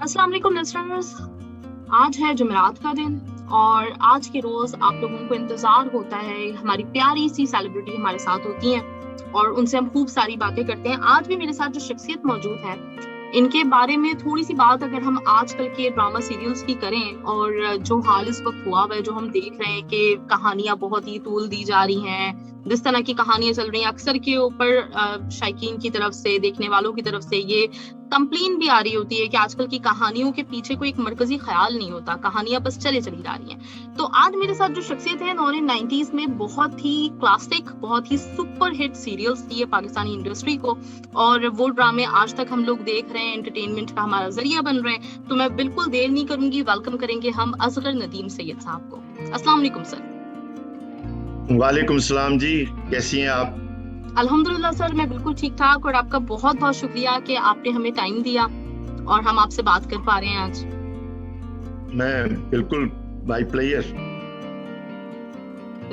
अस्सलाम वालेकुम लिसनर्स। आज है जुमेरात का दिन और आज के रोज आप लोगों को इंतजार होता है, हमारी प्यारी सी सेलिब्रिटी हमारे साथ होती हैं और उनसे हम खूब सारी बातें करते हैं। आज भी मेरे साथ जो शख्सियत मौजूद है, इनके बारे में थोड़ी सी बात अगर हम आजकल के ड्रामा सीरियल्स की करें और जो हाल इस वक्त हुआ है, जो हम देख रहे हैं कि कहानियां बहुत ही तूल दी जा रही हैं, जिस तरह की कहानियां चल रही हैं, अक्सर के ऊपर शायकीन की तरफ से, देखने वालों की तरफ से ये कंप्लेन भी आ रही होती है कि आजकल की कहानियों के पीछे कोई एक मरकजी ख्याल नहीं होता, कहानियां बस चली जा रही हैं। तो आज मेरे साथ जो शख्सियत है, उन्होंने 90s में बहुत ही क्लासिक, बहुत ही सुपर हिट सीरियल्स दिए पाकिस्तानी इंडस्ट्री को और वो ड्रामे आज तक हम लोग देख रहे हैं, एंटरटेनमेंट का हमारा जरिया बन रहे हैं। तो मैं बिल्कुल देर नहीं करूंगी, वेलकम करेंगे हम असगर नदीम सैयद साहब को। अस्सलाम वालेकुम सर। वालेकुम सलाम जी, कैसी हैं आप? अल्हम्दुलिल्लाह सर, मैं बिल्कुल ठीक ठाक और आपका बहुत बहुत शुक्रिया कि आपने हमें टाइम दिया और हम आपसे बात कर पा रहे हैं आज। मैं बिल्कुल बाय प्लेयर।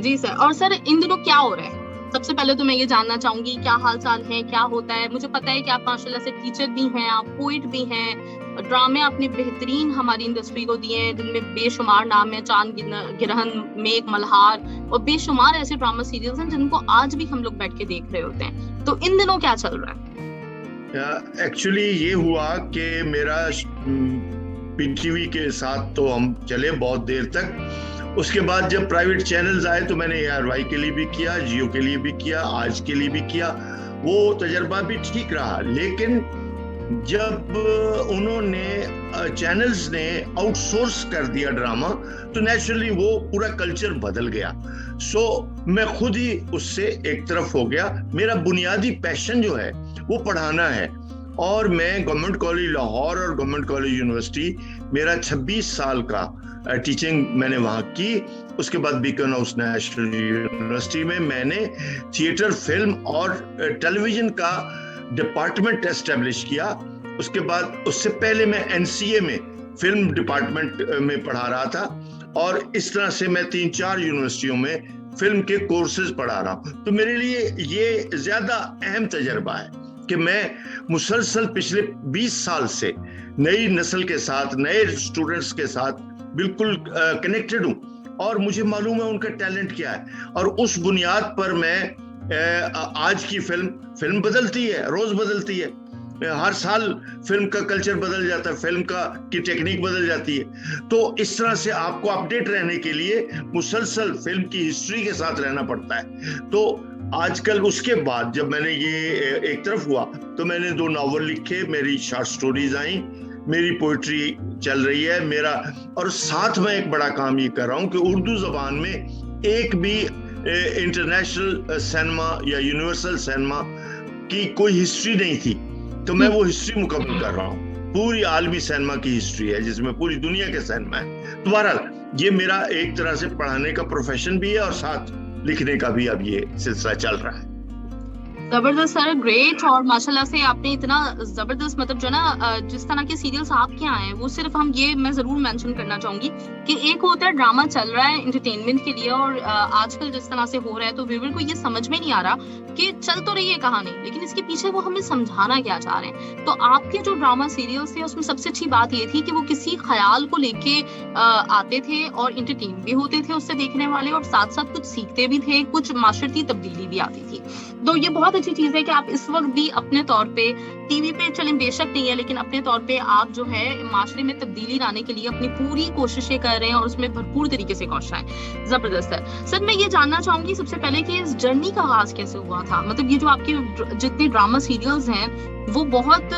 जी सर। और सर, इन दिनों क्या हो रहा है? सबसे पहले तो मैं ये जानना चाहूंगी, क्या हाल चाल है, क्या होता है? मुझे पता है कि आप माशाल्लाह से टीचर भी हैं, आप पोइट भी हैं, ड्रामे आपने बेहतरीन हमारी इंडस्ट्री को दिए हैं जिनमें बेशुमार नाम है, चांद गिरहन, मेघ मल्हार और बेशुमार ऐसे ड्रामा सीरियल्स हैं जिनको आज भी हम लोग बैठ के देख रहे होते हैं। तो इन दिनों क्या चल रहा है? एक्चुअली ये हुआ कि मेरा पीटीवी के साथ तो हम चले बहुत देर तक। उसके बाद जब प्राइवेट चैनल्स आए तो मैंने ARY के लिए भी किया, जियो के लिए भी किया, आज के लिए भी किया। वो तजर्बा भी ठीक रहा, लेकिन जब उन्होंने चैनल्स ने आउटसोर्स कर दिया ड्रामा, तो नेचुरली वो पूरा कल्चर बदल गया। मैं खुद ही उससे एक तरफ हो गया। मेरा बुनियादी पैशन जो है वो पढ़ाना है और मैं गवर्नमेंट कॉलेज लाहौर और गवर्नमेंट कॉलेज यूनिवर्सिटी, मेरा 26 साल का टीचिंग मैंने वहाँ की। उसके बाद बीकन हाउस नेशनल यूनिवर्सिटी में मैंने थिएटर, फिल्म और टेलीविजन का डिपार्टमेंट एस्टेब्लिश किया। उसके बाद, उससे पहले मैं NCA में फिल्म डिपार्टमेंट में पढ़ा रहा था और इस तरह से मैं 3-4 यूनिवर्सिटियों में फिल्म के कोर्सेज पढ़ा रहा हूँ। तो मेरे लिए ये ज्यादा अहम तजर्बा है कि मैं मुसलसल पिछले 20 साल से नई नस्ल के साथ, नए स्टूडेंट्स के साथ बिल्कुल कनेक्टेड हूँ और मुझे मालूम है उनका टैलेंट क्या है। और उस बुनियाद पर मैं आज की फिल्म बदलती है, रोज बदलती है, हर साल फिल्म का कल्चर बदल जाता है, फिल्म की टेक्निक बदल जाती है। तो इस तरह से आपको अपडेट रहने के लिए मुसलसल फिल्म की हिस्ट्री के साथ रहना पड़ता है। तो आजकल, उसके बाद जब मैंने ये एक तरफ हुआ तो मैंने 2 नॉवल लिखे, मेरी शॉर्ट स्टोरीज आई, मेरी पोइट्री चल रही है मेरा। और साथ में एक बड़ा काम ये कर रहा हूँ कि उर्दू जबान में एक भी इंटरनेशनल सिनेमा या यूनिवर्सल सिनेमा की कोई हिस्ट्री नहीं थी, तो मैं वो हिस्ट्री मुकम्मल कर रहा हूँ। पूरी आलमी सिनेमा की हिस्ट्री है जिसमें पूरी दुनिया के सिनेमा है। तो बहरहाल, ये मेरा एक तरह से पढ़ाने का प्रोफेशन भी है और साथ लिखने का भी अब ये सिलसिला चल रहा है। जबरदस्त सर, ग्रेट। और माशाल्लाह से आपने इतना जबरदस्त, मतलब जो ना जिस तरह के सीरियल्स आपके यहाँ हैं, वो सिर्फ हम ये, मैं जरूर मेंशन करना चाहूंगी कि एक होता है ड्रामा चल रहा है एंटरटेनमेंट के लिए और आजकल जिस तरह से हो रहा है तो व्यूअर को ये समझ में नहीं आ रहा कि चल तो रही है कहानी, लेकिन इसके पीछे वो हमें समझाना क्या चाह रहे हैं। तो आपके जो ड्रामा सीरियल्स थे उसमें सबसे अच्छी बात ये थी कि वो किसी ख्याल को लेके आते थे और इंटरटेन भी होते थे उससे देखने वाले, और साथ साथ कुछ सीखते भी थे, कुछ माशरती तब्दीली भी आती थी। तो ये बहुत अच्छी चीज है कि आप इस वक्त भी अपने तौर पे टीवी पे, चले बेशक नहीं है, लेकिन अपने तौर पे आप जो है माशरे में तब्दीली लाने के लिए अपनी पूरी कोशिशें कर रहे हैं और उसमें भरपूर तरीके से कोशिश है। जबरदस्त है सर। मैं ये जानना चाहूंगी सबसे पहले कि इस जर्नी का आगाज कैसे हुआ था? मतलब ये जो आपके जितने ड्रामा सीरियल्स हैं वो बहुत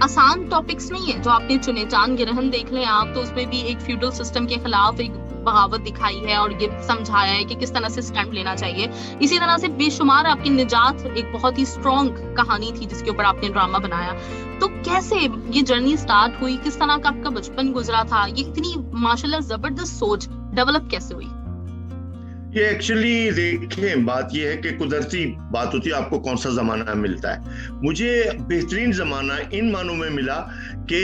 आसान टॉपिक्स नहीं है जो आपने चुने। चांद गिरहन देख लें आप, तो उसमें भी एक फ्यूडल सिस्टम के खिलाफ एक बगावत दिखाई है और ये समझाया है कि किस तरह से स्टैंड लेना चाहिए। इसी तरह से बेशुमार आपकी निजात एक बहुत ही स्ट्रॉन्ग कहानी थी जिसके ऊपर आपने ड्रामा बनाया। तो कैसे ये जर्नी स्टार्ट हुई, किस तरह का आपका बचपन गुजरा था, ये इतनी माशाल्लाह जबरदस्त सोच डेवलप कैसे हुई? ये एक्चुअली देखें, बात ये है कि कुदरती बात होती है, आपको कौन सा जमाना मिलता है। मुझे बेहतरीन जमाना इन मानों में मिला कि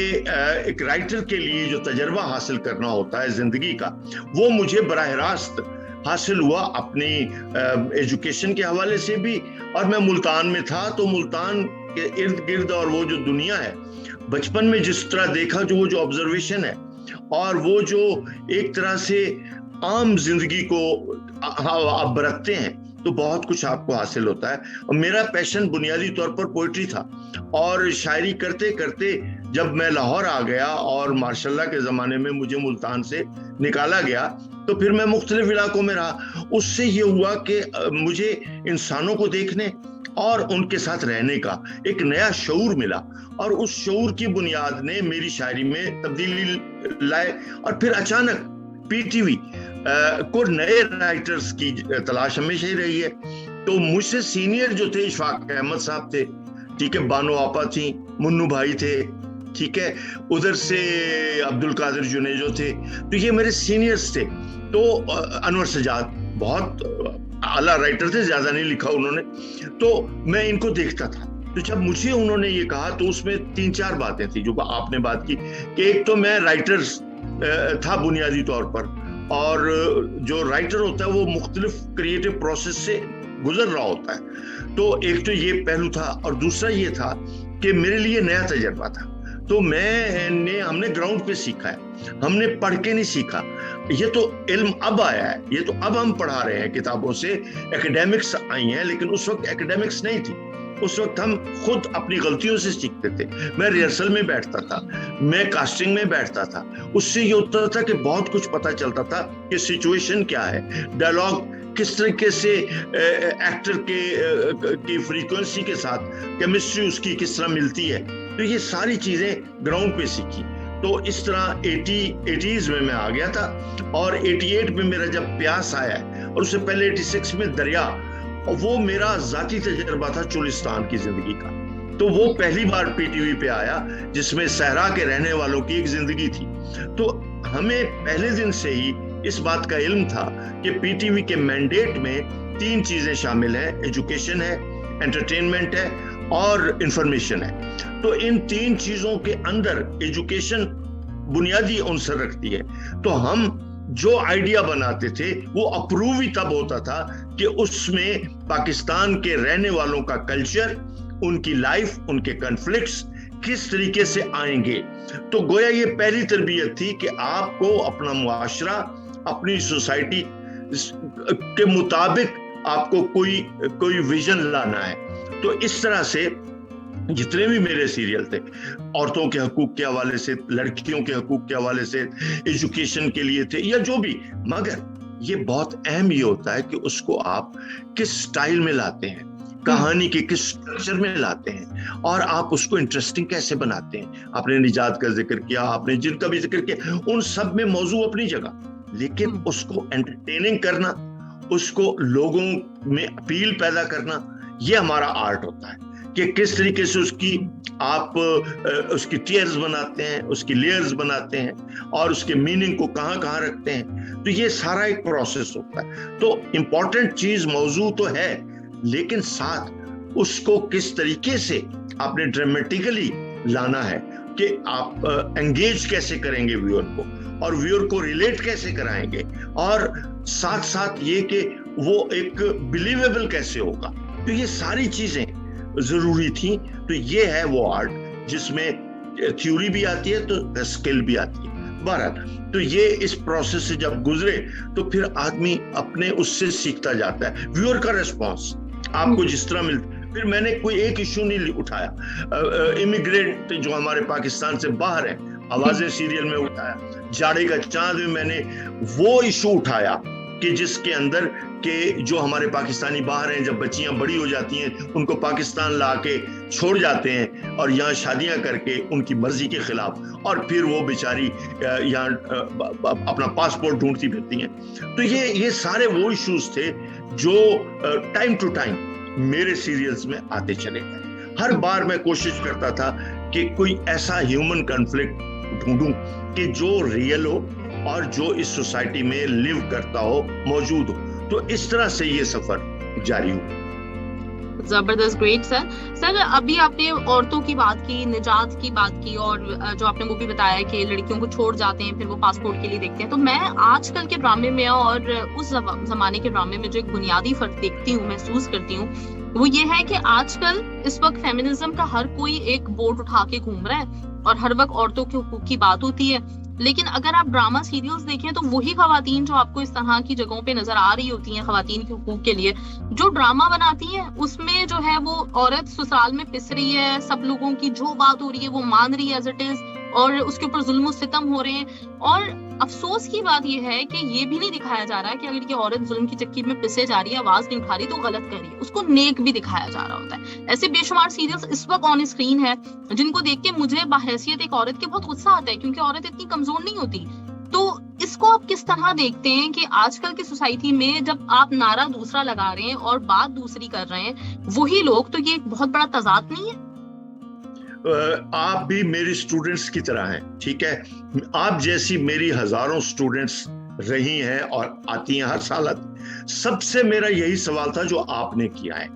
एक राइटर के लिए जो तजर्बा हासिल करना होता है जिंदगी का, वो मुझे बराह रास्त हासिल हुआ अपनी एजुकेशन के हवाले से भी। और मैं मुल्तान में था, तो मुल्तान के इर्द गिर्द और वो जो दुनिया है, बचपन में जिस तरह देखा, जो वो जो ऑब्जर्वेशन है और वो जो एक तरह से आम जिंदगी को आप बरतते हैं, तो बहुत कुछ आपको हासिल होता है। और मेरा पैशन बुनियादी तौर पर पोइट्री था, और शायरी करते करते जब मैं लाहौर आ गया और मार्शल्लाह के ज़माने में मुझे मुल्तान से निकाला गया, तो फिर मैं मुख्तलिफ इलाकों में रहा। उससे ये हुआ कि मुझे इंसानों को देखने और उनके साथ रहने का एक नया शऊर मिला, और उस शऊर की बुनियाद ने मेरी शायरी में तब्दीली लाए। और फिर अचानक पीटीवी को नए राइटर्स की तलाश हमेशा ही रही है। तो मुझसे सीनियर जो थे इशफाक अहमद साहब थे, ठीक है, बानो आपा थी, मुन्नू भाई थे, ठीक है, उधर से अब्दुल कादिर जुनेजो थे, तो ये मेरे सीनियर्स थे। तो अनवर सजाद बहुत आला राइटर थे, ज्यादा नहीं लिखा उन्होंने, तो मैं इनको देखता था। तो जब मुझे उन्होंने ये कहा तो उसमें 3-4 बातें थी जो आपने बात की, कि एक तो मैं राइटर्स था बुनियादी तौर पर, और जो राइटर होता है वो मुख्तलिफ क्रिएटिव प्रोसेस से गुजर रहा होता है। तो एक तो ये पहलू था, और दूसरा ये था कि मेरे लिए नया तजर्बा था। तो हमने ग्राउंड पे सीखा है, हमने पढ़ के नहीं सीखा। ये तो इल्म अब आया है, ये तो अब हम पढ़ा रहे हैं किताबों से, एकेडमिक्स आई हैं, लेकिन उस वक्त एकेडमिक्स नहीं थी। उस वक्त हम खुद अपनी गलतियों से सीखते थे। मैं रिहर्सल में बैठता था, मैं कास्टिंग में बैठता था, उससे ये होता था कि बहुत कुछ पता चलता था कि सिचुएशन क्या है, डायलॉग किस तरीके से एक्टर की फ्रीक्वेंसी के साथ केमिस्ट्री उसकी किस तरह मिलती है। तो ये सारी चीजें ग्राउंड पे सीखी। तो इस तरह 80s में मैं आ गया था, और 88 में मेरा जब प्यास आया है, और उससे पहले 86 में दरिया, और वो मेरा जाती तजर्बा था चुलिस्तान की जिंदगी का। तो वो पहली बार पीटीवी पे आया जिसमें सहरा के रहने वालों की एक जिंदगी थी। तो हमें पहले दिन से ही इस बात का इल्म था कि पीटीवी के मैंडेट में 3 चीजें शामिल हैं, एजुकेशन है, एंटरटेनमेंट है और इंफॉर्मेशन है। तो इन 3 चीजों के अंदर एजुकेशन बुनियादी अंसर रखती है। तो हम जो आइडिया बनाते थे वो अप्रूव ही तब होता था कि उसमें पाकिस्तान के रहने वालों का कल्चर, उनकी लाइफ, उनके कॉन्फ्लिक्ट्स किस तरीके से आएंगे। तो गोया ये पहली तरबियत थी कि आपको अपना मुआशरा, अपनी सोसाइटी के मुताबिक आपको कोई विजन लाना है। तो इस तरह से जितने भी मेरे सीरियल थे, औरतों के हकूक के हवाले से, लड़कियों के हकूक के हवाले से, एजुकेशन के लिए थे या जो भी, मगर ये बहुत अहम ये होता है कि उसको आप किस स्टाइल में लाते हैं, कहानी के किस स्ट्रक्चर में लाते हैं, और आप उसको इंटरेस्टिंग कैसे बनाते हैं। आपने निजात का जिक्र किया, आपने जिनका भी जिक्र किया, उन सब में मौजू अपनी जगह, लेकिन उसको एंटरटेनिंग करना, उसको लोगों में अपील पैदा करना, ये हमारा आर्ट होता है कि किस तरीके से उसकी टीयर्स बनाते हैं, उसकी लेयर्स बनाते हैं, और उसके मीनिंग को कहाँ रखते हैं। तो ये सारा एक प्रोसेस होता है। तो इम्पोर्टेंट चीज मौजू तो है, लेकिन साथ उसको किस तरीके से आपने ड्रामेटिकली लाना है, कि आप एंगेज कैसे करेंगे व्यूअर को, और व्यूअर को रिलेट कैसे कराएंगे, और साथ साथ ये कि वो एक बिलीवेबल कैसे होगा। तो ये सारी चीजें जरूरी थी। तो ये है वो आर्ट जिसमें थ्योरी भी आती है तो स्किल भी आती है। बहरहाल, तो ये इस प्रोसेस से जब गुजरे तो फिर आदमी अपने उससे सीखता जाता है। व्यूअर का रिस्पॉन्स आपको जिस तरह मिलता है। फिर मैंने कोई एक इशू नहीं उठाया। इमिग्रेंट जो हमारे पाकिस्तान से बाहर है, आवाजें सीरियल में उठाया, जाड़े का चांद में मैंने वो इशू उठाया कि जिसके अंदर के जो हमारे पाकिस्तानी बाहर हैं, जब बच्चियां बड़ी हो जाती हैं उनको पाकिस्तान ला के छोड़ जाते हैं और यहाँ शादियां करके उनकी मर्जी के खिलाफ, और फिर वो बेचारी यहाँ अपना पासपोर्ट ढूंढती फिरती हैं। तो ये सारे वो इश्यूज थे जो टाइम टू टाइम मेरे सीरियल्स में आते चले गए। हर बार मैं कोशिश करता था कि कोई ऐसा ह्यूमन कॉन्फ्लिक्ट ढूंढूं कि जो रियल हो और जो इस सोसाइटी में लिव करता हो, मौजूद हो। तो इस तरह से ये सफर जारी हुआ। जबरदस्त, ग्रेट सर। सर, अभी आपने औरतों की बात की, निजात की बात की, और जो आपने वो भी बताया कि लड़कियों को छोड़ जाते हैं, फिर वो पासपोर्ट के लिए देखते हैं। तो मैं आजकल के ड्रामे में और उस जमाने के ड्रामे में जो एक बुनियादी फर्क देखती हूँ, महसूस करती हूँ, वो ये है कि आजकल इस वक्त फेमिनिज्म का हर कोई एक बोर्ड उठा के घूम रहा है और हर वक्त औरतों के हुकूक की बात होती है, लेकिन अगर आप ड्रामा सीरियल्स देखें तो वही खवातीन जो आपको इस तरह की जगहों पे नजर आ रही होती हैं खवातीन के हुकूक के लिए, जो ड्रामा बनाती हैं उसमें जो है वो औरत ससुराल में पिस रही है, सब लोगों की जो बात हो रही है वो मान रही है एज इट इज, और उसके ऊपर जुल्म और सितम हो रहे हैं। और अफसोस की बात यह है कि ये भी नहीं दिखाया जा रहा है कि अगर ये औरत जुल्म की चक्की में पिसे जा रही है, आवाज नहीं उठा रही, तो गलत कर रही है, उसको नेक भी दिखाया जा रहा होता है। ऐसे बेशुमार सीरियल्स इस वक्त ऑन स्क्रीन है जिनको देख के मुझे बाहैसियत एक औरत के बहुत गुस्सा आता है, क्योंकि औरत इतनी कमजोर नहीं होती। तो इसको आप किस तरह देखते हैं कि आजकल की सोसाइटी में जब आप नारा दूसरा लगा रहे हैं और बात दूसरी कर रहे हैं वही लोग, तो ये एक बहुत बड़ा तजाद नहीं है? आप भी मेरी स्टूडेंट्स की तरह हैं, ठीक है? आप जैसी मेरी हजारों स्टूडेंट्स रही हैं और आती हैं हर साल आती। सबसे मेरा यही सवाल था जो आपने किया है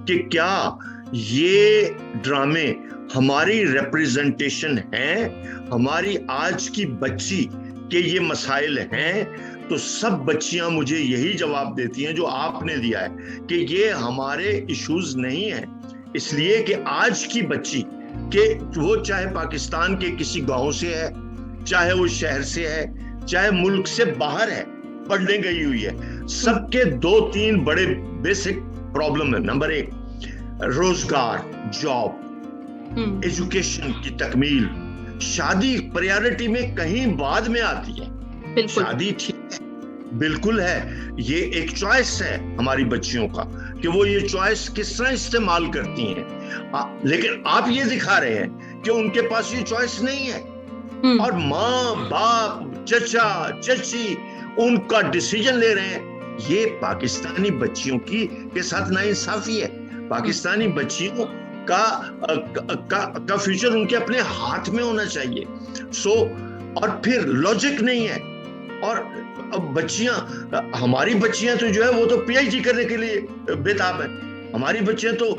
कि क्या ये ड्रामे हमारी रिप्रेजेंटेशन है, हमारी आज की बच्ची के ये मसाइल हैं? तो सब बच्चियां मुझे यही जवाब देती हैं जो आपने दिया है कि ये हमारे इश्यूज नहीं है, इसलिए कि आज की बच्ची कि वो चाहे पाकिस्तान के किसी गांव से है, चाहे वो शहर से है, चाहे मुल्क से बाहर है, पढ़ने गई हुई है, सबके 2-3 बड़े बेसिक प्रॉब्लम है। नंबर 1 रोजगार, जॉब, एजुकेशन की तकमील। शादी प्रायोरिटी में कहीं बाद में आती है। शादी ठीक है, बिल्कुल है, ये एक चॉइस है हमारी बच्चियों का कि वो ये चॉइस किस तरह इस्तेमाल करती हैं। लेकिन आप ये दिखा रहे हैं कि उनके पास ये चॉइस नहीं है और माँ बाप चचा चची उनका डिसीजन ले रहे हैं। ये पाकिस्तानी बच्चियों के साथ नाइंसाफी है। पाकिस्तानी बच्चियों का फ्यूचर उनके अपने हाथ में होना चाहिए। और फिर लॉजिक नहीं है। और अब बच्चियां, हमारी बच्चियां तो जो है वो तो पीएचडी करने के लिए बेताब है। हमारी बच्चियां तो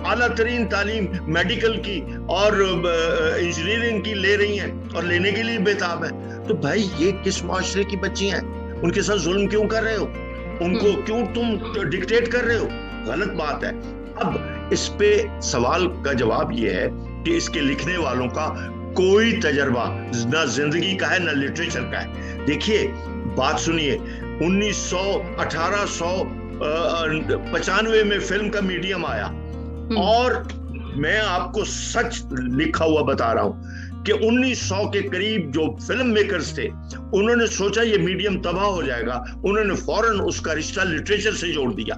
आला तरीन तालीम मेडिकल की और इंजीनियरिंग की ले रही हैं और लेने के लिए बेताब है। तो भाई ये किस माशरे की बच्चियां हैं? उनके साथ जुल्म क्यों कर रहे हो? उनको क्यों तुम डिक्टेट कर रहे हो? गलत बात है। अब इस पे सवाल का जवाब ये है कि इसके लिखने वालों का कोई तजर्बा ना जिंदगी का है ना लिटरेचर का है। देखिए, बात सुनिए, 1895 में फिल्म का मीडियम आया और मैं आपको सच लिखा हुआ बता रहा हूं कि 1900 के करीब जो फिल्म मेकर्स थे उन्होंने सोचा ये मीडियम तबाह हो जाएगा, उन्होंने फौरन उसका रिश्ता लिटरेचर से जोड़ दिया।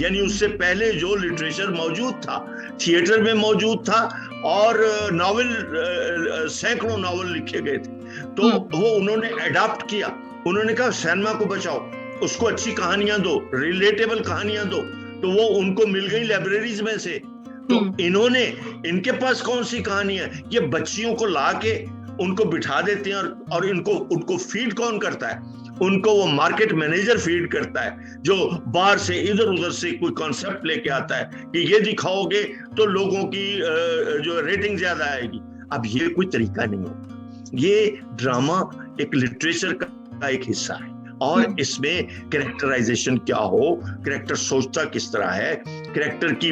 यानी उससे पहले जो लिटरेचर मौजूद था, थिएटर में मौजूद था और नॉवेल, सैकड़ों नॉवेल लिखे गए थे, तो वो उन्होंने अडॉप्ट किया। उन्होंने कहा सिनेमा को बचाओ, उसको अच्छी कहानियां दो, रिलेटेबल कहानियां दो। तो वो उनको मिल गई लाइब्रेरीज में से। तो इन्होंने, इनके पास कौन सी कहानियां, ये बच्चियों को ला के उनको बिठा देते हैं और उनको फीड कौन करता है? उनको वो मार्केट मैनेजर फीड करता है जो बाहर से इधर उधर से कोई कॉन्सेप्ट लेके आता है कि ये दिखाओगे तो लोगों की जो रेटिंग ज्यादा आएगी। अब ये कोई तरीका नहीं होता। ये ड्रामा एक लिटरेचर का एक हिस्सा है और इसमें कैरेक्टराइजेशन क्या हो, कैरेक्टर सोचता किस तरह है, कैरेक्टर की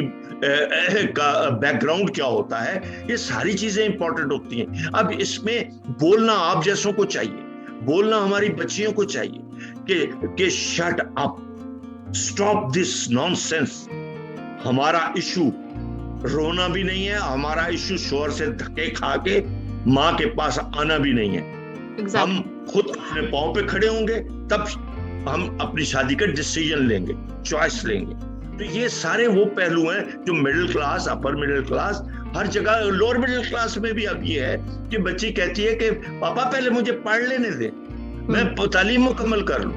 का बैकग्राउंड क्या होता है, ये सारी चीजें इंपॉर्टेंट होती हैं। अब इसमें बोलना आप जैसों को चाहिए, बोलना हमारी बच्चियों को चाहिए कि shut up, stop this nonsense. हमारा इशू रोना भी नहीं है, हमारा इशू शोर से धक्के खा के माँ के पास आना भी नहीं है। हम खुद अपने पांव पे खड़े होंगे तब हम अपनी शादी का डिसीजन लेंगे, चॉइस लेंगे। तो ये सारे वो पहलू हैं जो middle class, upper middle class, हर जगह, लोअर मिडिल क्लास में भी अब ये है कि बच्ची कहती है कि पापा पहले मुझे पढ़ लेने दे, मैं तालीम मुकम्मल कर लूं।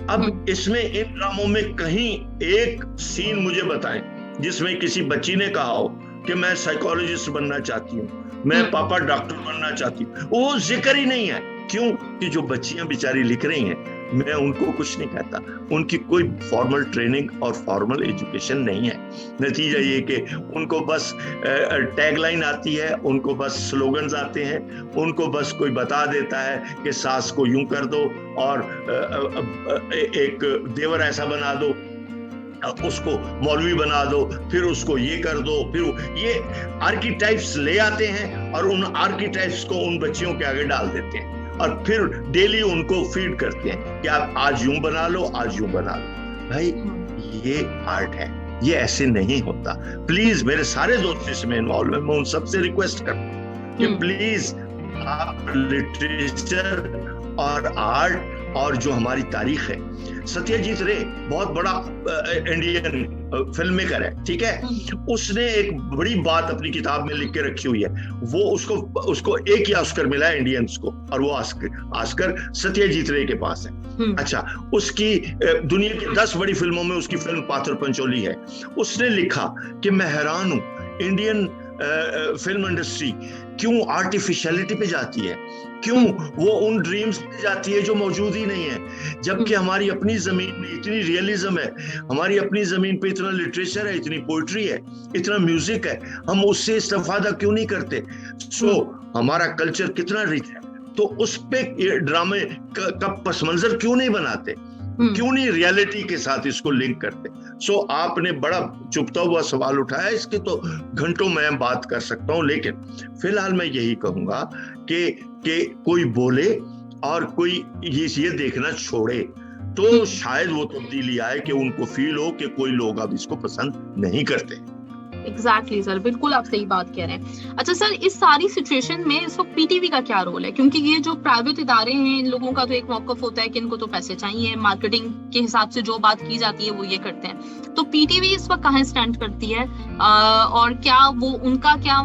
अब इसमें इन ड्रामों में कहीं एक सीन मुझे बताएं जिसमें किसी बच्ची ने कहा हो कि मैं साइकोलॉजिस्ट बनना चाहती हूँ, मैं पापा डॉक्टर बनना चाहती हूँ। वो जिक्र ही नहीं है। क्यों? कि जो बच्चियां बेचारी लिख रही हैं, मैं उनको कुछ नहीं कहता, उनकी कोई फॉर्मल ट्रेनिंग और फॉर्मल एजुकेशन नहीं है। नतीजा ये कि उनको बस टैगलाइन आती है, उनको बस स्लोगन्स आते हैं, उनको बस कोई बता देता है कि सास को यूं कर दो और एक देवर ऐसा बना दो। उसको मौलवी बना दो, फिर उसको ये कर दो, फिर ये आर्कीटाइप्स ले आते हैं और उन आर्कीटाइप्स को उन बच्चियों के आगे डाल देते हैं और फिर डेली उनको फीड करते हैं कि आप आज यूं बना लो, आज यूं बना लो। भाई ये आर्ट है, ये ऐसे नहीं होता। प्लीज मेरे सारे दोस्त इसमें इन्वॉल्व हैं, मैं उन सबसे रिक्वेस्ट करता हूँ कि प्लीज आप लिटरेचर और आर्ट और जो हमारी तारीख है, सत्यजीत रे बहुत बड़ा इंडियन फिल्म मेकर है, ठीक है, उसने एक बड़ी बात अपनी किताब में लिख के रखी हुई है। वो उसको एक ही ऑस्कर मिला है इंडियंस को, और वो ऑस्कर सत्यजीत रे के पास है। अच्छा, उसकी दुनिया की 10 बड़ी फिल्मों में उसकी फिल्म पाथर पंचोली है। उसने लिखा कि मैं हैरान हूं इंडियन फिल्म इंडस्ट्री क्यों आर्टिफिशियलिटी पे जाती है, क्यों वो उन ड्रीम्स पे जाती है जो मौजूद ही नहीं है, जबकि हमारी अपनी जमीन में इतनी रियलिज्म है, हमारी अपनी जमीन पे इतना लिटरेचर है, इतनी पोइट्री है, इतना म्यूजिक है, हम उससे इस्तेफादा क्यों नहीं करते? हमारा कल्चर कितना रिच है, तो उस पे ड्रामे का पस मंजर क्यों नहीं बनाते, क्यों नहीं रियलिटी के साथ इसको लिंक करते? आपने बड़ा चुभता हुआ सवाल उठाया, इसके तो घंटों मैं बात कर सकता हूं, लेकिन फिलहाल मैं यही कहूंगा कि कोई बोले और कोई ये देखना छोड़े तो शायद वो तब्दीली आए कि उनको फील हो कि कोई लोग अब इसको पसंद नहीं करते। एग्जैक्टली सर, बिल्कुल आप सही बात कह रहे हैं। अच्छा सर, इस सारी सिचुएशन में इस वक्त पीटीवी का क्या रोल है? क्योंकि ये जो प्राइवेट इदारे हैं, इन लोगों का तो एक मौकफ होता है कि इनको तो पैसे चाहिए, मार्केटिंग के हिसाब से जो बात की जाती है वो ये करते हैं। तो पीटीवी इस वक्त कहाँ स्टैंड करती है और क्या वो उनका क्या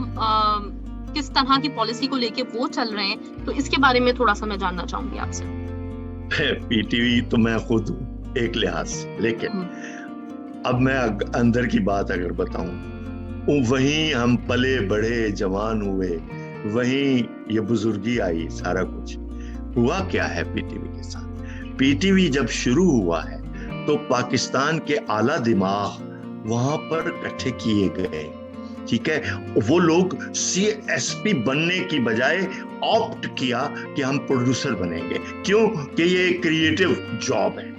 किस तरह की पॉलिसी को लेके वो चल रहे हैं? तो इसके बारे में थोड़ा सा मैं जानना चाहूंगी आपसे। पीटीवी तो मैं खुद हूँ एक लिहाज से, लेकिन अब मैं अंदर की बात अगर बताऊं, वहीं हम पले बड़े जवान हुए, वहीं ये बुजुर्गी आई, सारा कुछ हुआ क्या है पीटीवी के साथ? पीटीवी जब शुरू हुआ है तो पाकिस्तान के आला दिमाग वहां पर इकट्ठे किए गए, ठीक है। वो लोग CSP बनने की बजाय ऑप्ट किया कि हम प्रोड्यूसर बनेंगे, क्यों कि ये क्रिएटिव जॉब है।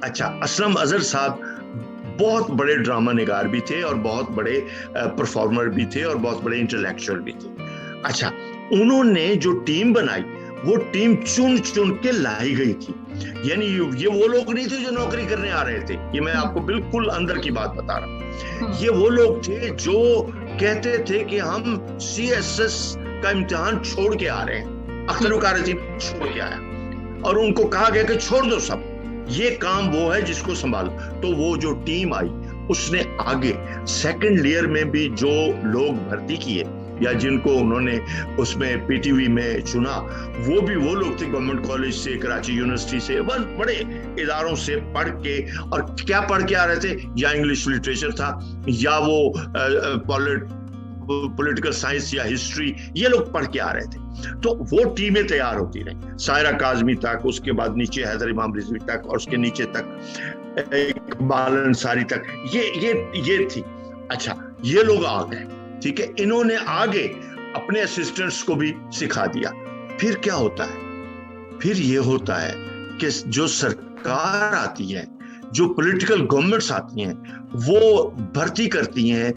अच्छा, असलम अजहर साहब बहुत बड़े ड्रामा निगार भी थे और बहुत बड़े परफॉर्मर भी थे और बहुत बड़े इंटेलेक्चुअल भी थे। अच्छा, उन्होंने जो टीम बनाई वो टीम चुन चुन के लाई गई थी, यानी ये वो लोग नहीं थे जो नौकरी करने आ रहे थे, ये मैं आपको बिल्कुल अंदर की बात बता रहा हूँ। ये वो लोग थे जो कहते थे कि हम CSS का इम्तिहान छोड़ के आ रहे हैं, अख्तर वकारती छोड़ के आया और उनको कहा गया कि छोड़ दो सब, ये काम वो है जिसको संभालो। तो वो जो टीम आई उसने आगे सेकंड लेयर में भी जो लोग भर्ती किए या जिनको उन्होंने उसमें पीटीवी में चुना, वो भी वो लोग थे गवर्नमेंट कॉलेज से, कराची यूनिवर्सिटी से, बस बड़े इदारों से पढ़ के। और क्या पढ़ के आ रहे थे? या इंग्लिश लिटरेचर था, या वो पॉलिटिकल साइंस या हिस्ट्री, ये लोग पढ़ के आ रहे थे। तो वो टीमें तैयार होती रही, सायरा काज़मी तक, उसके बाद नीचे हैदर इमाम रिजवी तक, और उसके नीचे तक इकबाल अंसारी तक, ये थी। अच्छा, ये लोग आ गए, ठीक है, इन्होंने आगे अपने असिस्टेंट्स को भी सिखा दिया। फिर क्या होता है? फिर ये होता है कि जो सरकार आती है, जो पॉलिटिकल गवर्नमेंट्स आती हैं, वो भर्ती करती हैं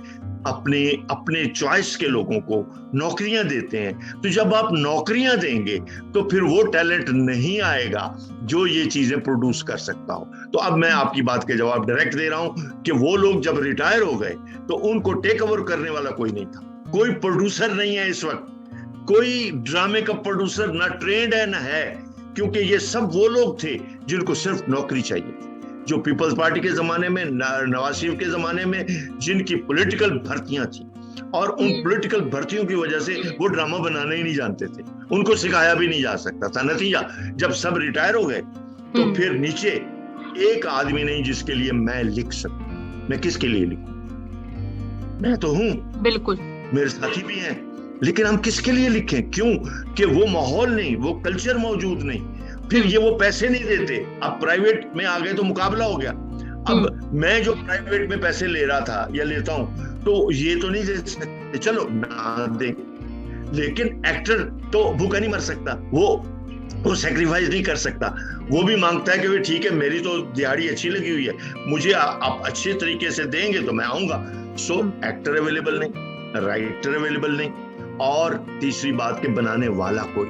अपने चॉइस के लोगों को, नौकरियां देते हैं। तो जब आप नौकरियां देंगे तो फिर वो टैलेंट नहीं आएगा जो ये चीजें प्रोड्यूस कर सकता हो। तो अब मैं आपकी बात के जवाब डायरेक्ट दे रहा हूं कि वो लोग जब रिटायर हो गए तो उनको टेक ओवर करने वाला कोई नहीं था, कोई प्रोड्यूसर नहीं है इस वक्त, कोई ड्रामे का प्रोड्यूसर ना ट्रेंड है ना है, क्योंकि ये सब वो लोग थे जिनको सिर्फ नौकरी चाहिए थी। जो पीपल्स पार्टी के जमाने में, नवाज शरीफ के जमाने में जिनकी पॉलिटिकल भर्तियां थी, और उन पॉलिटिकल भर्तियों की वजह से वो ड्रामा बनाना ही नहीं जानते थे, उनको सिखाया भी नहीं जा सकता था। नतीजा, जब सब रिटायर हो गए तो फिर नीचे एक आदमी नहीं जिसके लिए मैं लिख सकूं। मैं किसके लिए लिखूं? मैं तो हूं, बिल्कुल, मेरे साथी भी हैं, लेकिन हम किसके लिए लिखें? क्यों कि वो माहौल नहीं, वो कल्चर मौजूद नहीं, फिर ये वो पैसे नहीं देते। अब प्राइवेट में आ गए तो मुकाबला हो गया। अब मैं जो प्राइवेट में पैसे ले रहा था या लेता हूं, तो ये तो नहीं दे सकते, चलो ना देंगे, लेकिन एक्टर तो भूखा नहीं मर सकता, वो वो सेक्रीफाइस नहीं कर सकता। वो भी मांगता है कि भाई ठीक है, मेरी तो दिहाड़ी अच्छी लगी हुई है, मुझे आप अच्छे तरीके से देंगे तो मैं आऊंगा। सो एक्टर अवेलेबल नहीं, राइटर अवेलेबल नहीं, और तीसरी बात के बनाने वाला कोई।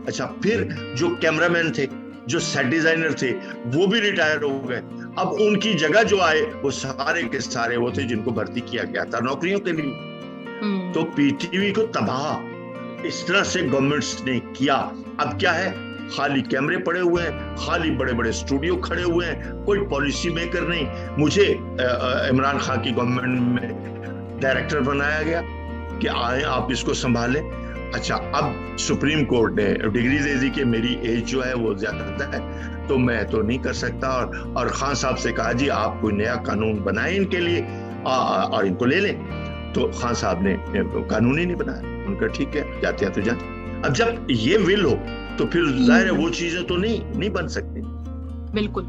अच्छा, फिर जो कैमरामैन थे, जो सेट डिजाइनर थे, वो भी रिटायर हो गए। अब उनकी जगह जो आए वो सारे के सारे वो थे जिनको भर्ती किया गया था नौकरियों के लिए। तो पीटीवी को तबाह इस तरह से गवर्नमेंट्स ने किया। अब क्या है, खाली कैमरे पड़े हुए हैं, खाली बड़े बड़े स्टूडियो खड़े हुए हैं, कोई पॉलिसी मेकर नहीं। मुझे इमरान खान की गवर्नमेंट में डायरेक्टर बनाया गया कि आए आप इसको संभालें। अच्छा, अब सुप्रीम कोर्ट ने डिग्री दे दी कि मेरी एज जो है वो ज्यादा है, तो मैं तो नहीं कर सकता। और खान साहब से कहा जी आप कोई नया कानून बनाए इनके लिए और इनको ले लें। तो खान साहब ने कानून ही नहीं बनाया। उनका ठीक है, जाते हैं तो जाते। अब जब ये विल हो तो फिर जाहिर है वो चीजें तो नहीं बन सकती। बिल्कुल,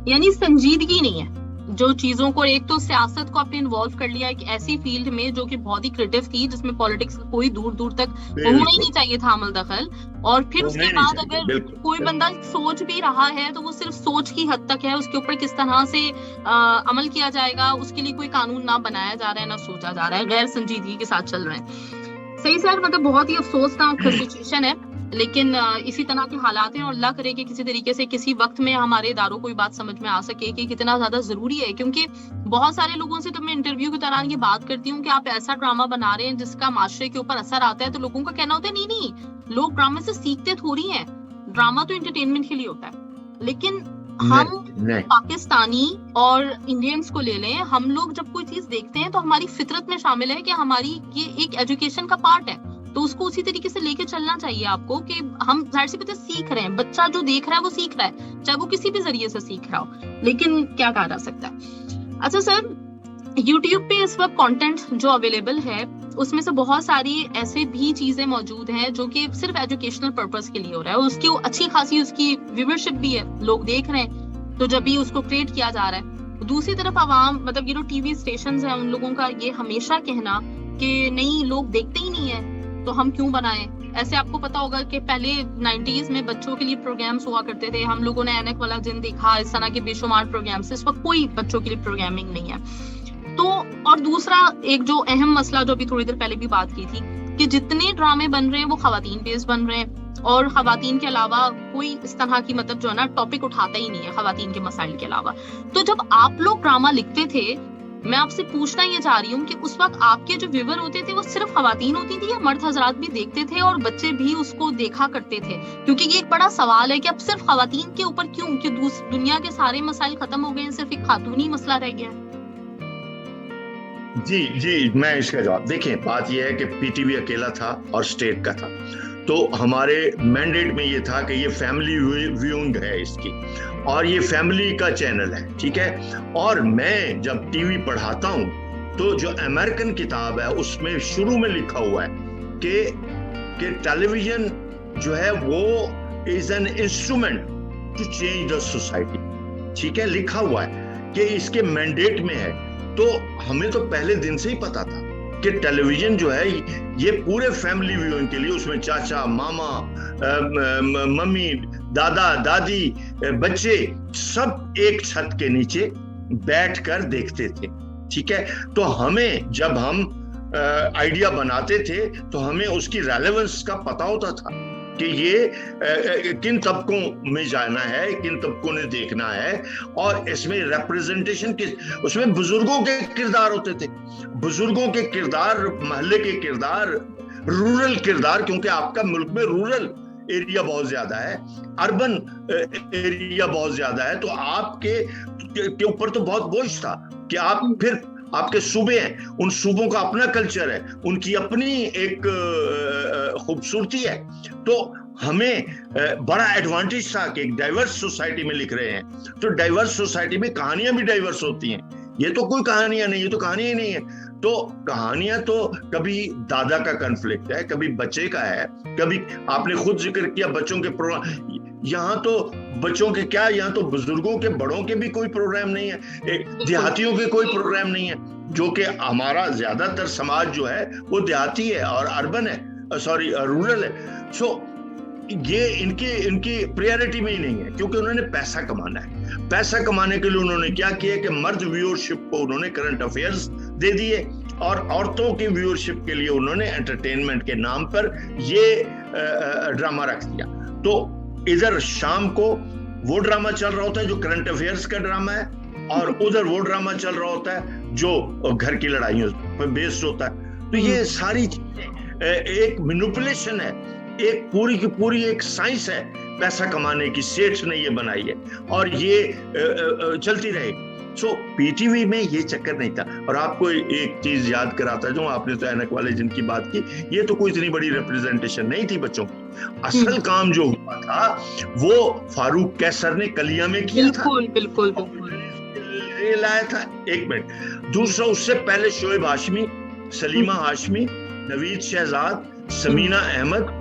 यानी संजीदगी नहीं है जो चीजों को, एक तो सियासत को आपने इन्वॉल्व कर लिया एक ऐसी फील्ड में जो कि बहुत ही क्रिएटिव थी, जिसमें पॉलिटिक्स कोई दूर दूर तक होना ही नहीं चाहिए था अमल दखल। और फिर उसके बाद अगर कोई बंदा सोच भी रहा है तो वो सिर्फ सोच की हद तक है, उसके ऊपर किस तरह से अमल किया जाएगा उसके लिए कोई कानून ना बनाया जा रहा है ना सोचा जा रहा है, गैर संजीदगी के साथ चल रहे हैं। सही सर, मतलब बहुत ही अफसोसनाक सिचुएशन है, लेकिन इसी तरह के हालात हैं और अल्लाह करे कि किसी तरीके से किसी वक्त में हमारे इदारों को बात समझ में आ सके कि कितना ज्यादा जरूरी है। क्योंकि बहुत सारे लोगों से तो मैं इंटरव्यू के दौरान ये बात करती हूँ कि आप ऐसा ड्रामा बना रहे हैं जिसका माशरे के ऊपर असर आता है, तो लोगों का कहना होता है नहीं, लोग ड्रामे से सीखते थोड़ी हैं, ड्रामा तो एंटरटेनमेंट के लिए होता है। लेकिन हम पाकिस्तानी और इंडियंस को ले लें, हम लोग जब कोई चीज देखते हैं तो हमारी फितरत में शामिल है कि हमारी ये एक एजुकेशन का पार्ट है, तो उसको उसी तरीके से लेके चलना चाहिए आपको कि हम जाहिर सी बात है सीख रहे हैं, बच्चा जो देख रहा है वो सीख रहा है, चाहे वो किसी भी जरिए से सीख रहा हो, लेकिन क्या कहा जा सकता है। अच्छा सर, YouTube पे इस वक्त कंटेंट जो अवेलेबल है उसमें से बहुत सारी ऐसे भी चीजें मौजूद हैं जो कि सिर्फ एजुकेशनल पर्पस के लिए हो रहा है, उसकी अच्छी खासी उसकी व्यूअरशिप भी है, लोग देख रहे हैं, तो जब भी उसको क्रिएट किया जा रहा है। दूसरी तरफ आवाम, मतलब ये जो टीवी स्टेशंस हैं, उन लोगों का ये हमेशा कहना कि नहीं लोग देखते ही नहीं है तो हम क्यों बनाएं। ऐसे आपको पता होगा कि पहले 90s में बच्चों के लिए प्रोग्राम्स हुआ करते थे, हम लोगों ने एनक वाला जिन देखा, इस तरह के बेशुमार प्रोग्राम्स, इस वक्त कोई बच्चों के लिए प्रोग्रामिंग नहीं है। तो और दूसरा एक जो अहम मसला जो अभी थोड़ी देर पहले भी बात की थी कि जितने ड्रामे बन रहे हैं वो खवातीन बेस्ड बन रहे हैं, और खवातीन के अलावा कोई इस तरह की मतलब जो है ना टॉपिक उठाता ही नहीं है खवातीन के मसाइल के अलावा। तो जब आप लोग ड्रामा लिखते थे, मैं आपसे पूछना ये चाह रही हूँ कि उस वक्त आपके जो व्यूअर होते थे वो सिर्फ खवातीन होती थी या मर्द हजरात भी देखते थे और बच्चे भी उसको देखा करते थे? क्योंकि ये एक बड़ा सवाल है कि अब सिर्फ खवातीन के ऊपर क्यों, कि दुनिया के सारे मसाइल खत्म हो गए हैं, सिर्फ एक खातूनी मसला रह गया है। जी, मैं इसका जवाब, देखिए बात यह है कि पीटीवी अकेला था और स्टेट का था, तो हमारे मैंडेट में ये था कि ये फैमिली व्यूइंग है इसकी, और ये फैमिली का चैनल है, ठीक है। और मैं जब टीवी पढ़ाता हूँ तो जो अमेरिकन किताब है उसमें शुरू में लिखा हुआ है कि टेलीविजन जो है वो is an instrument to change the society, ठीक है, लिखा हुआ है कि इसके मैंडेट में है। तो हमें तो पहले दिन से ही पता था कि टेलीविजन जो है ये पूरे फैमिली व्यूइंग के लिए, उसमें चाचा, मामा, मम्मी, दादा, दादी, बच्चे सब एक छत के नीचे बैठकर देखते थे, ठीक है। तो हमें जब हम आइडिया बनाते थे तो हमें उसकी रेलेवेंस का पता होता था कि ये किन तबकों में जाना है, किन तबकों ने देखना है, और इसमें रिप्रेजेंटेशन किस, उसमें बुजुर्गों के किरदार होते थे, बुजुर्गों के किरदार, महल्ले के किरदार, रूरल किरदार, क्योंकि आपका मुल्क में रूरल एरिया बहुत ज्यादा है, अर्बन एरिया बहुत ज्यादा है, तो आपके ऊपर तो बहुत बोझ था कि आप फिर आपके सूबे हैं, उन सूबों का अपना कल्चर है, उनकी अपनी एक खूबसूरती है। तो हमें बड़ा एडवांटेज था कि एक डाइवर्स सोसाइटी में लिख रहे हैं, तो डाइवर्स सोसाइटी में कहानियां भी डाइवर्स होती हैं। ये तो कोई कहानियां नहीं, ये तो कहानी ही नहीं है। तो कहानियां तो कभी दादा का कन्फ्लिक्ट है, कभी बच्चे का है, कभी आपने खुद जिक्र किया बच्चों के प्रोग्राम, यहाँ तो बच्चों के क्या, यहाँ तो बुजुर्गों के, बड़ों के भी कोई प्रोग्राम नहीं है, देहातियों के कोई प्रोग्राम नहीं है, जो कि हमारा ज्यादातर समाज जो है वो देहाती है और अर्बन है, सॉरी रूरल है। सो ये इनकी प्रायोरिटी में ही नहीं है, क्योंकि उन्होंने पैसा कमाना है। पैसा कमाने के लिए उन्होंने क्या किया कि मर्द व्यूअरशिप को उन्होंने करंट अफेयर्स दे दिए और औरतों की व्यूअरशिप के लिए उन्होंने एंटरटेनमेंट के नाम पर ये ड्रामा रख दिया। तो इधर शाम को वो ड्रामा चल रहा होता है जो करंट अफेयर्स का ड्रामा है, और उधर वो ड्रामा चल रहा होता है जो घर की लड़ाइयों पर बेस्ड होता है। तो ये सारी चीजें एक मैनिपुलेशन है, एक पूरी की पूरी एक साइंस है पैसा कमाने की, सेठ ने ये बनाई है और ये चलती रहेगी। सो पीटीवी में ये चक्कर नहीं था। और आपको एक चीज याद कराता जो आपने तो ऐनक वाले जिनकी बात की, ये तो कोई इतनी बड़ी रिप्रेजेंटेशन नहीं थी बच्चों की। असल काम जो हुआ था वो फारूक कैसर ने कलिया में किया था। बिल्कुल लाया था। एक मिनट, दूसरा उससे पहले शोएब हाशमी, सलीमा हाशमी, नवीद शहजाद, समीना अहमद,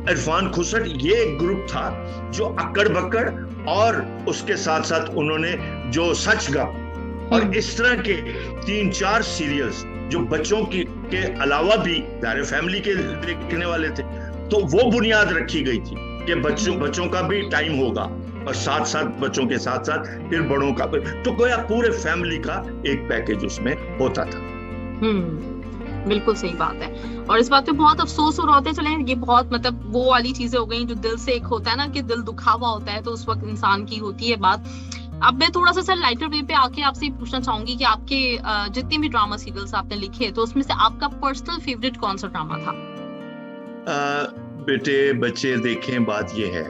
इरफान खुसट, ये एक ग्रुप था जो अक्कड़ बक्कड़ और उसके साथ साथ उन्होंने जो सच गप और इस तरह के 3-4 सीरियल्स जो बच्चों के अलावा भी सारे फैमिली के देखने वाले थे, तो वो बुनियाद रखी गई थी कि बच्चों का भी टाइम होगा और साथ साथ बच्चों के साथ साथ फिर बड़ों का, तो गोया पूरे फैमिली का एक पैकेज उसमें होता था। बिल्कुल सही बात है। और इस बात पे बहुत अफसोस हो रहा होता है। चले ये बहुत मतलब वो वाली चीजें हो गई जो दिल से एक होता है ना कि दिल दुखा हुआ होता है, तो उस वक्त इंसान की होती है बात। अब मैं थोड़ा सा सर लाइटर वे पे आके आपसे पूछना चाहूंगी कि आपके जितने भी ड्रामा सीरियल्स आपने लिखे तो उसमें से आपका पर्सनल फेवरेट कौन सा ड्रामा था? बेटे बच्चे देखें, बात ये है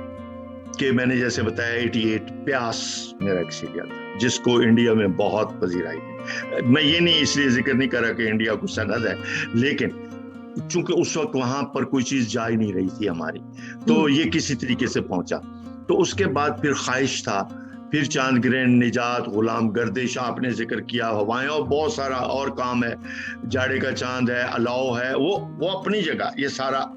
कि मैंने जैसे बताया 88 प्यास मेरा एक सीरियल था जिसको इंडिया में बहुत पजीराई है। मैं ये नहीं इसलिए जिक्र नहीं कर रहा कि इंडिया को सनद है, लेकिन चूंकि उस वक्त वहां पर कोई चीज जा ही नहीं रही थी हमारी, तो ये किसी तरीके से पहुंचा। तो उसके बाद फिर ख्वाहिश था, फिर चांद ग्रहण, निजात, गुलाम, गर्दिश आपने जिक्र किया, हवाएं, और बहुत सारा और काम है, जाड़े का चांद है, अलाव है, वो अपनी जगह, ये सारा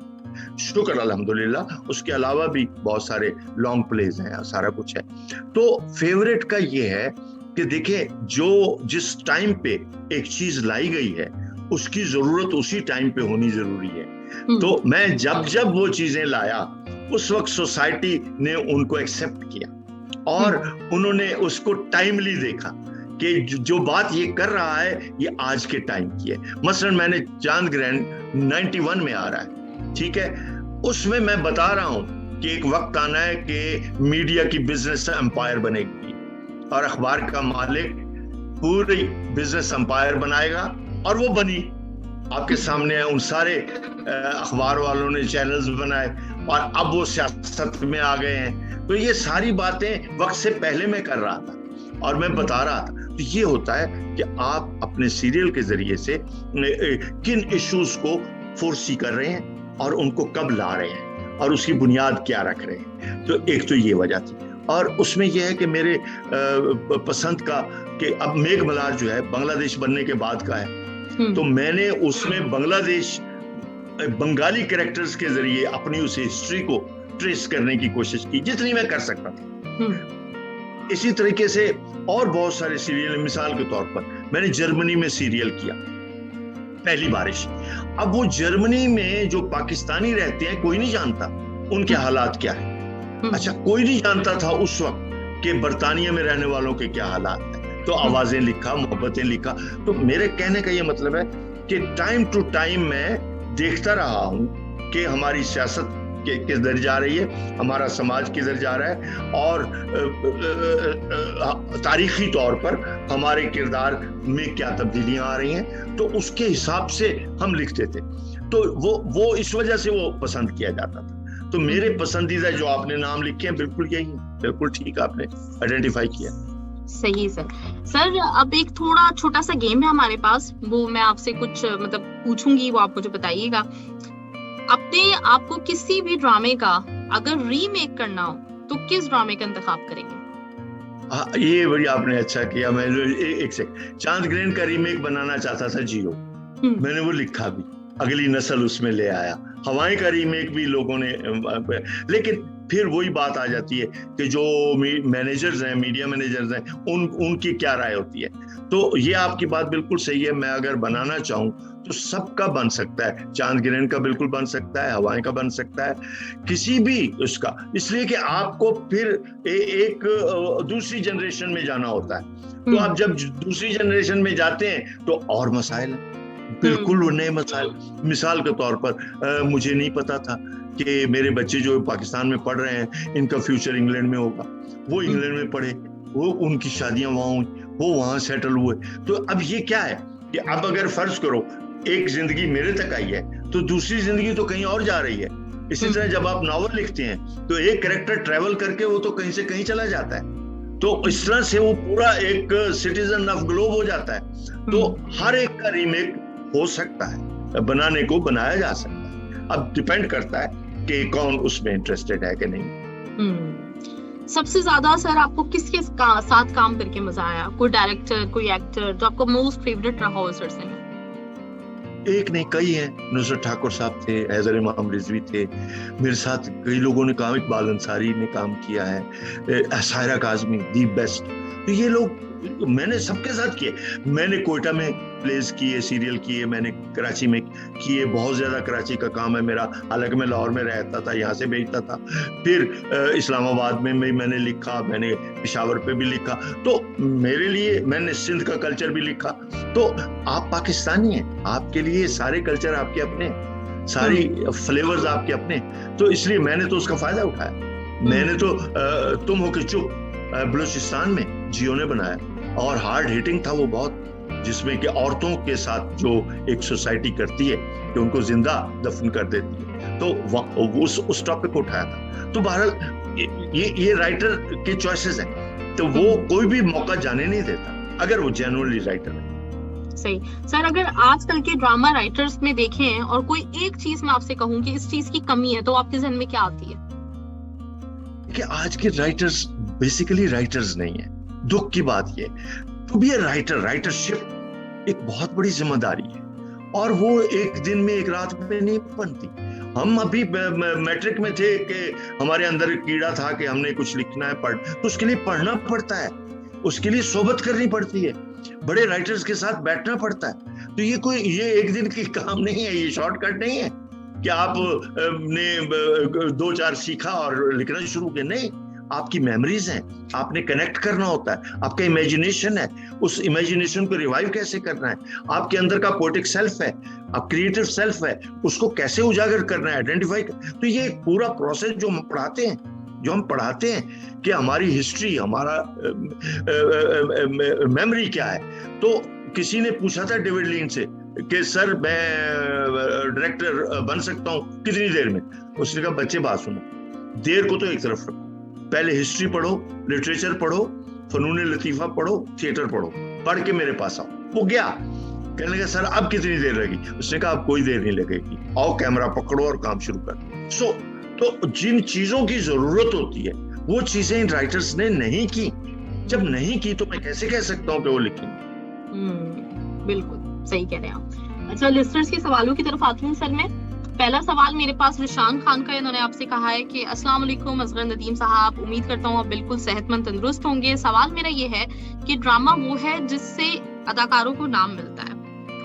शुक्र अल्हम्दुलिल्लाह। उसके अलावा भी बहुत सारे लॉन्ग प्लेज हैं, सारा कुछ है। तो फेवरेट का ये है कि देखिए जो जिस टाइम पे एक चीज लाई गई है उसकी जरूरत उसी टाइम पे होनी जरूरी है। तो मैं जब वो चीजें लाया उस वक्त सोसाइटी ने उनको एक्सेप्ट किया और उन्होंने उसको टाइमली देखा कि जो बात ये कर रहा है ये आज के टाइम की है। मसलन मैंने चांद ग्रहण 91 में आ रहा है, ठीक है, उसमें मैं बता रहा हूं कि एक वक्त आना है कि मीडिया की बिजनेस एम्पायर बनेगी और अखबार का मालिक पूरी बिजनेस एम्पायर बनाएगा, और वो बनी आपके सामने है। उन सारे अखबार वालों ने चैनल्स बनाए और अब वो सियासत में आ गए हैं। तो ये सारी बातें वक्त से पहले मैं कर रहा था और मैं बता रहा था। तो ये होता है कि आप अपने सीरियल के जरिए से किन इश्यूज को फोर्सी कर रहे हैं और उनको कब ला रहे हैं और उसकी बुनियाद क्या रख रहे हैं। तो एक तो ये वजह थी। और उसमें यह है कि मेरे पसंद का कि अब मेघमल्हार जो है बांग्लादेश बनने के बाद का है, तो मैंने उसमें बांग्लादेश बंगाली कैरेक्टर्स के जरिए अपनी उस हिस्ट्री को ट्रेस करने की कोशिश की जितनी मैं कर सकता था। इसी तरीके से और बहुत सारे सीरियल, मिसाल के तौर पर मैंने जर्मनी में सीरियल किया, पहली बारिश। अब वो जर्मनी में जो पाकिस्तानी रहते हैं कोई नहीं जानता उनके हालात क्या है। अच्छा, कोई नहीं जानता था उस वक्त कि बरतानिया में रहने वालों के क्या हालात हैं। तो आवाजें लिखा, मोहब्बतें लिखा। तो मेरे कहने का ये मतलब है कि टाइम टू टाइम मैं देखता रहा हूं कि हमारी सियासत किधर जा रही है, हमारा समाज किधर जा रहा है, और तारीखी तौर पर हमारे किरदार में क्या तब्दीलियां आ रही हैं, तो उसके हिसाब से हम लिखते थे। तो वो इस वजह से वो पसंद किया जाता था। तो मेरे पसंदीदा जो आपने नाम लिखे हैं बिल्कुल यही है, बिल्कुल ठीक आपने आइडेंटिफाई किया। सही सर। सर अब एक थोड़ा छोटा सा गेम है हमारे पास, वो मैं आपसे कुछ मतलब पूछूंगी, वो आप मुझे बताइएगा। अपने आपको किसी भी ड्रामे का अगर रीमेक करना हो तो किस ड्रामे का इंतखाब करेंगे? ये बड़ी आपने अच्छा किया। मैं एक सेकंड, चांद ग्रहण का रीमेक बनाना चाहता था जियो, मैंने वो लिखा भी, अगली नस्ल उसमें ले आया। हवाएं का रीमेक भी लोगों ने, लेकिन फिर वही बात आ जाती है कि जो मैनेजर्स हैं, मीडिया मैनेजर्स हैं, उनकी क्या राय होती है। तो ये आपकी बात बिल्कुल सही है। मैं अगर बनाना चाहूँ तो सबका बन सकता है, चांद गिरहन का बिल्कुल बन सकता है, हवाएं का बन सकता है, किसी भी उसका, इसलिए कि आपको फिर एक दूसरी जनरेशन में जाना होता है। तो आप जब दूसरी जनरेशन में जाते हैं तो और मसाइल हैं, बिल्कुल नए मसाइल। मिसाल के तौर पर मुझे नहीं पता था कि मेरे बच्चे जो पाकिस्तान में पढ़ रहे हैं इनका फ्यूचर इंग्लैंड में होगा। वो इंग्लैंड में पढ़े, वो उनकी शादियां वहां हुई, वो वहां सेटल हुए। तो अब ये क्या है कि अब अगर फर्ज करो एक जिंदगी मेरे तक आई है तो दूसरी जिंदगी तो कहीं और जा रही है। इसी तरह जब आप नॉवल लिखते हैं तो एक कैरेक्टर ट्रेवल करके वो तो कहीं से कहीं चला जाता है, तो इस तरह से वो पूरा एक सिटीजन ऑफ ग्लोब हो जाता है। तो हर एक का रीमेक हो सकता है, बनाने को बनाया जा सकता है। अब डिपेंड करता है कि कौन उसमें इंटरेस्टेड है कि नहीं। सबसे ज्यादा सर आपको किसके साथ काम करके मजा आया? कोई डायरेक्टर, कोई एक्टर जो आपका मोस्ट फेवरेट रहा हो सर से? एक नहीं, कई हैं। नुसरत ठाकुर साहब थे, हैदर इमाम रिजवी थे, मेरे साथ कई लोगों ने काम, इकबाल अंसारी ने काम किया है, सायरा काज़मी, दी बेस्ट। तो ये लोग मैंने सबके साथ किए। मैंने कोयटा में प्लेस किए, सीरियल किए, मैंने कराची में किए, बहुत ज्यादा कराची का काम है मेरा, हालांकि मैं लाहौर में रहता था, यहाँ से भेजता था। फिर इस्लामाबाद में मैंने लिखा, मैंने पेशावर पे भी लिखा, तो मेरे लिए मैंने सिंध का कल्चर भी लिखा। तो आप पाकिस्तानी हैं, आपके लिए सारे कल्चर आपके अपने, सारी फ्लेवर्स आपके अपने, तो इसलिए मैंने तो उसका फायदा उठाया। मैंने तो तुम हो के चुप बलूचिस्तान में जियो ने बनाया, और हार्ड हिटिंग था वो बहुत, जिसमें कि औरतों के साथ जो एक सोसाइटी करती है कि उनको जिंदा दफन कर देती है, तो उस टॉपिक को उठाया था। तो बहरहाल ये राइटर के चॉइसेस हैं, तो वो कोई भी मौका जाने नहीं देता अगर वो जेन्युइनली राइटर है। सही सर, अगर आजकल के ड्रामा राइटर्स में देखें और कोई एक चीज मैं आपसे कहूं कि इस चीज की कमी है, तो आपके जहन में क्या आती है? कि आज के राइटर्स बेसिकली राइटर्स नहीं है। दुख की बात ये, टू बी ए राइटर, राइटरशिप एक बहुत बड़ी जिम्मेदारी है, और वो एक दिन में एक रात में नहीं बनती। हम अभी मैट्रिक में थे कि हमारे अंदर कीड़ा था कि हमने कुछ लिखना है, तो उसके लिए पढ़ना पड़ता है, उसके लिए सोबत करनी पड़ती है, बड़े राइटर्स के साथ बैठना पड़ता है। तो ये एक दिन की काम नहीं है, ये शॉर्टकट नहीं है कि आप ने 2-4 सीखा और लिखना शुरू किया। नहीं, आपकी मेमोरीज हैं, आपने कनेक्ट करना होता है, आपका इमेजिनेशन है, उस इमेजिनेशन को रिवाइव कैसे करना है, आपके अंदर का पोएटिक सेल्फ है, आप क्रिएटिव सेल्फ है, उसको कैसे उजागर करना है, आइडेंटिफाई। तो ये एक पूरा प्रोसेस जो हम पढ़ाते हैं कि हमारी हिस्ट्री, हमारा मेमोरी क्या है। तो किसी ने पूछा था डेविड लीन से कि सर मैं डायरेक्टर बन सकता हूँ कितनी देर में? उसने कहा बच्चे बात सुनो, देर को तो एक तरफ रखो, पहले हिस्ट्री पढ़ो, लिटरेचर पढ़ो, फनून लतीफा पढ़ो, थिएटर पढ़ो, पढ़ के मेरे पास आओ। वो गया, कहने लगा सर अब कितनी देर लगेगी? उसने कहा अब कोई देर नहीं लगेगी, आओ कैमरा पकड़ो और काम शुरू कर। तो जिन चीजों की जरूरत होती है वो चीजें इन राइटर्स ने नहीं की। जब नहीं की तो मैं कैसे कह सकता हूँ कि वो लिखेंगे? बिल्कुल सही कह रहे हैं आप। अच्छा, लिस्टर्स के सवालों की तरफ आती हूँ सर मैं। पहला सवाल मेरे पास रिशान खान का है, इन्होंने आपसे कहा है कि अस्सलाम वालेकुम असगर नदीम साहब, उम्मीद करता हूँ आप बिल्कुल सेहतमंद तंदुरुस्त होंगे। सवाल मेरा ये है कि ड्रामा वो है जिससे अदाकारों को नाम मिलता है,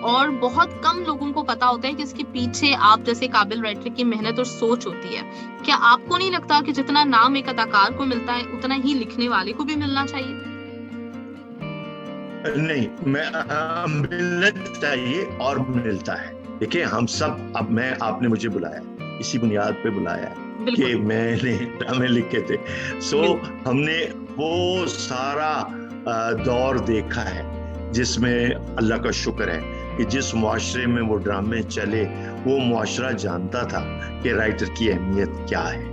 और बहुत कम लोगों को पता होता है कि इसके पीछे आप जैसे काबिल राइटर की मेहनत और सोच होती है। क्या आपको नहीं लगता कि जितना नाम एक अदाकार को मिलता है उतना ही लिखने वाले को भी मिलना चाहिए? नहीं, मिलना चाहिए और मिलता है। देखिए हम सब, अब आपने मुझे बुलाया, इसी बुनियाद पे बुलाया कि मैंने ड्रामे लिखे थे। हमने वो सारा दौर देखा है जिसमें अल्लाह का शुक्र है कि जिस मुआशरे में वो ड्रामे चले, वो मुआशरा जानता था कि राइटर की अहमियत क्या है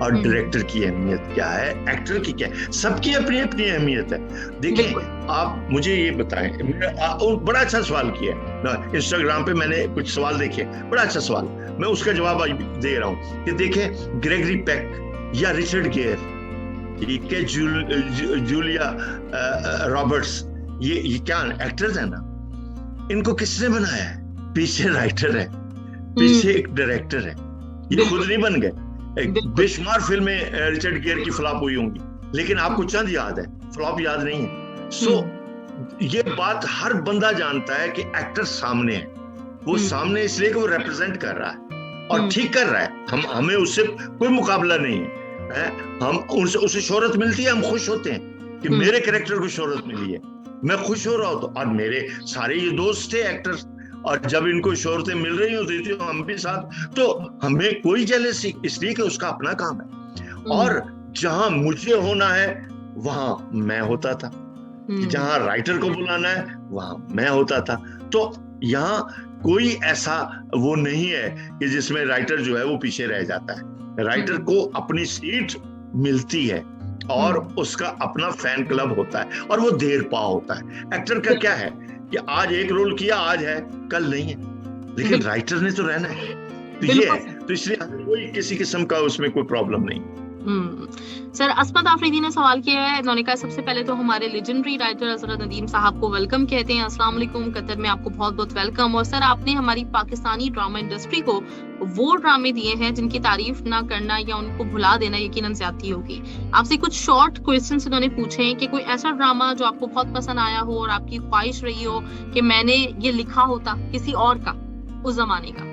और डायरेक्टर की अहमियत क्या है, एक्टर की क्या है। सबकी अपनी अपनी अहमियत है। देखिए आप मुझे ये बताएं, बड़ा अच्छा सवाल किया है, इंस्टाग्राम पे मैंने कुछ सवाल देखे, बड़ा अच्छा सवाल, मैं उसका जवाब आज दे रहा हूँ कि देखें ग्रेगरी पेक या रिचर्ड गेयर, ठीक है, जूलिया रॉबर्ट्स, ये क्या एक्टर्स है ना, इनको किसने बनाया है? पीछे राइटर है, पीछे एक डायरेक्टर है, ये खुद नहीं बन गए। बेशुमार फिल्में रिचर्ड गियर की फ्लॉप हुई होंगी, लेकिन आपको चंद याद है, फ्लॉप याद नहीं है। सो ये बात हर बंदा जानता है कि एक्टर सामने है, वो सामने इसलिए कि वो रिप्रेजेंट कर रहा है और ठीक कर रहा है। हमें उससे कोई मुकाबला नहीं है, हम उसे शोहरत मिलती है, हम खुश होते हैं कि मेरे कैरेक्टर को शोहरत मिली है, मैं खुश हो रहा हूँ। तो और मेरे सारे ये दोस्त थे एक्टर्स, और जब इनको शोहरतें मिल रही होती थी तो हम भी साथ, तो हमें कोई जेलसी, इसलिए कि उसका अपना काम है। और जहां मुझे होना है वहां मैं होता था, जहां राइटर को बुलाना है वहां मैं होता था। तो यहाँ कोई ऐसा वो नहीं है कि जिसमें राइटर जो है वो पीछे रह जाता है। राइटर को अपनी सीट मिलती है और उसका अपना फैन क्लब होता है, और वो देर पा होता है। एक्टर का क्या है कि आज एक रोल किया, आज है, कल नहीं है, लेकिन राइटर ने तो रहना है। तो ये है, तो इसलिए कोई किसी किस्म का उसमें कोई प्रॉब्लम नहीं। सर, असमत आफरीदी ने सवाल किया है, उन्होंने कहा सबसे पहले तो हमारे लेजेंडरी राइटर हजरत नदीम साहब को वेलकम कहते हैं, अस्सलाम वालेकुम, कतर में आपको बहुत बहुत वेलकम। और सर, आपने हमारी पाकिस्तानी ड्रामा इंडस्ट्री को वो ड्रामे दिए हैं जिनकी तारीफ ना करना या उनको भुला देना यकीनन ज्यादती होगी। आपसे कुछ शॉर्ट क्वेश्चंस उन्होंने पूछे हैं कि कोई ऐसा ड्रामा जो आपको बहुत पसंद आया हो और आपकी ख्वाहिश रही हो कि मैंने ये लिखा होता किसी और का, उस जमाने का।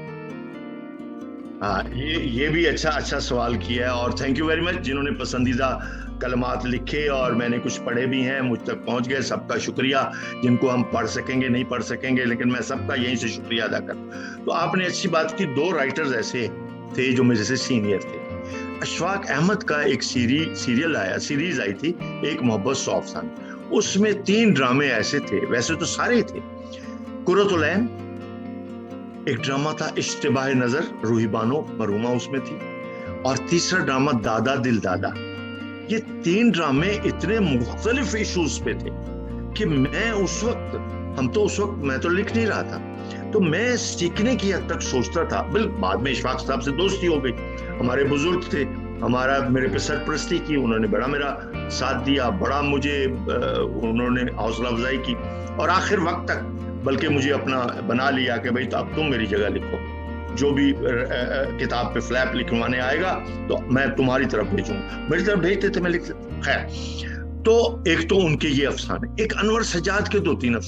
ये भी अच्छा सवाल किया है, और थैंक यू वेरी मच जिन्होंने पसंदीदा कलमात लिखे और मैंने कुछ पढ़े भी हैं, मुझ तक पहुंच गए। सबका शुक्रिया, जिनको हम पढ़ सकेंगे नहीं पढ़ सकेंगे, लेकिन मैं सबका यहीं से शुक्रिया अदा करता। तो आपने अच्छी बात की, 2 राइटर्स ऐसे थे जो मेरे से सीनियर थे। अशफाक अहमद का एक सीरीज आई थी, एक मोहब्बत सौ अफसान, उसमें 3 ड्रामे ऐसे थे, वैसे तो सारे थे। कुर्रतुल ऐन एक ड्रामा था, इश्तिबाह नजर, रूही बानो मरहुमा उसमें थी, और तीसरा ड्रामा दादा दिल दादा। ये 3 ड्रामे इतने मुख्तलिफ इश्यूज पे थे कि मैं उस वक्त मैं तो लिख नहीं रहा था, तो मैं सीखने की हद तक सोचता था। बाद में इशफाक साहब से दोस्ती हो गई, हमारे बुजुर्ग थे, मेरे पे सरपरस्ती की, उन्होंने बड़ा मेरा साथ दिया, बड़ा मुझे उन्होंने हौसला अफजाई की, और आखिर वक्त तक बल्कि मुझे अपना बना लिया कि भाई तो अब तुम मेरी जगह लिखो, जो भी किताब पे फ्लैप लिखवाने आएगा तो मैं तुम्हारी तरफ भेजूंगा। मेरी तरफ भेजते थे, मैं लिख लेता। खैर, तो एक तो उनके ये अफसाने, एक अनवर सजाद के 2-3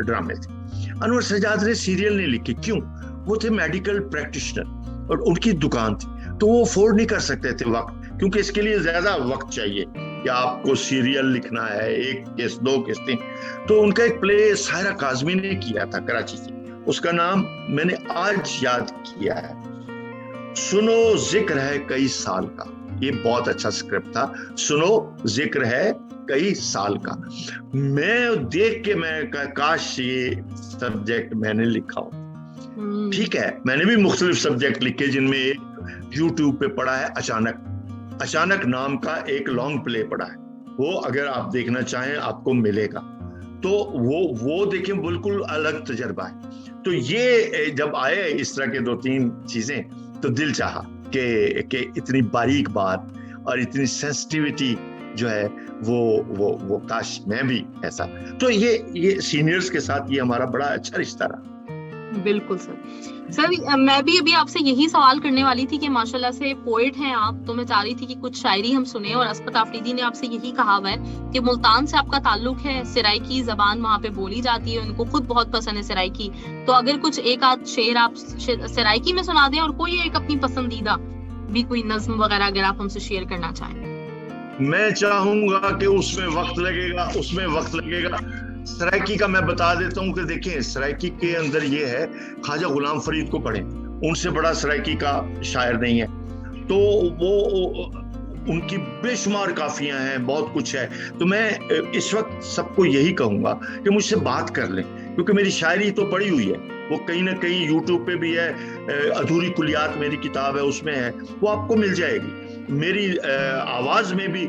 ड्रामे थे। अनवर सजाद ने सीरियल नहीं लिखे, क्यों? वो थे मेडिकल प्रैक्टिशनर और उनकी दुकान थी, तो वो अफोर्ड नहीं कर सकते थे वक्त, क्योंकि इसके लिए ज्यादा वक्त चाहिए कि आपको सीरियल लिखना है, 1 केस 2 केस 3। तो उनका एक प्ले सायरा काज़मी ने किया था कराची से, उसका नाम मैंने आज याद किया है, सुनो जिक्र है कई साल का। ये बहुत अच्छा स्क्रिप्ट था, सुनो जिक्र है कई साल का। मैं देख के मैं काश ये सब्जेक्ट मैंने लिखा हो। ठीक है, मैंने भी मुख्तलिफ सब्जेक्ट लिखे, जिनमें यूट्यूब पे पढ़ा है अचानक नाम का एक लॉन्ग प्ले पड़ा है, वो अगर आप देखना चाहें आपको मिलेगा, तो वो देखें, बिल्कुल अलग तजर्बा है। तो ये जब आए इस तरह के 2-3 चीजें, तो दिल चाहा कि इतनी बारीक बात और इतनी सेंसिटिविटी जो है वो काश मैं भी ऐसा। तो ये सीनियर्स के साथ ये हमारा बड़ा अच्छा रिश्ता रहा। बिल्कुल सर, मैं भी अभी आपसे यही सवाल करने वाली थी कि माशाल्लाह से पोएट हैं आप, तो मैं चाह रही थी कि कुछ शायरी हम सुने, और असमत आफरीदी ने आपसे यही कहा हुआ है कि मुल्तान से आपका ताल्लुक है, सिराइकी जबान वहाँ पे बोली जाती है, उनको खुद बहुत पसंद है सिराइकी। तो अगर कुछ एक आध शेर आप सिराइकी में सुना दें, और कोई एक अपनी पसंदीदा भी कोई नज्म वगैरह अगर आप हमसे शेयर करना चाहें। मैं चाहूंगा कि उसमें वक्त लगेगा। सराइकी का मैं बता देता हूँ कि देखें, सराइकी के अंदर ये है, ख्वाजा गुलाम फरीद को पढ़ें, उनसे बड़ा सराइकी का शायर नहीं है। तो वो उनकी बेशुमार काफियां हैं, बहुत कुछ है। तो मैं इस वक्त सबको यही कहूंगा कि मुझसे बात कर लें, क्योंकि मेरी शायरी तो पड़ी हुई है, वो कहीं ना कहीं यूट्यूब पे भी है, अधूरी कुलियात मेरी किताब है उसमें है, वो आपको मिल जाएगी। मेरी आवाज में भी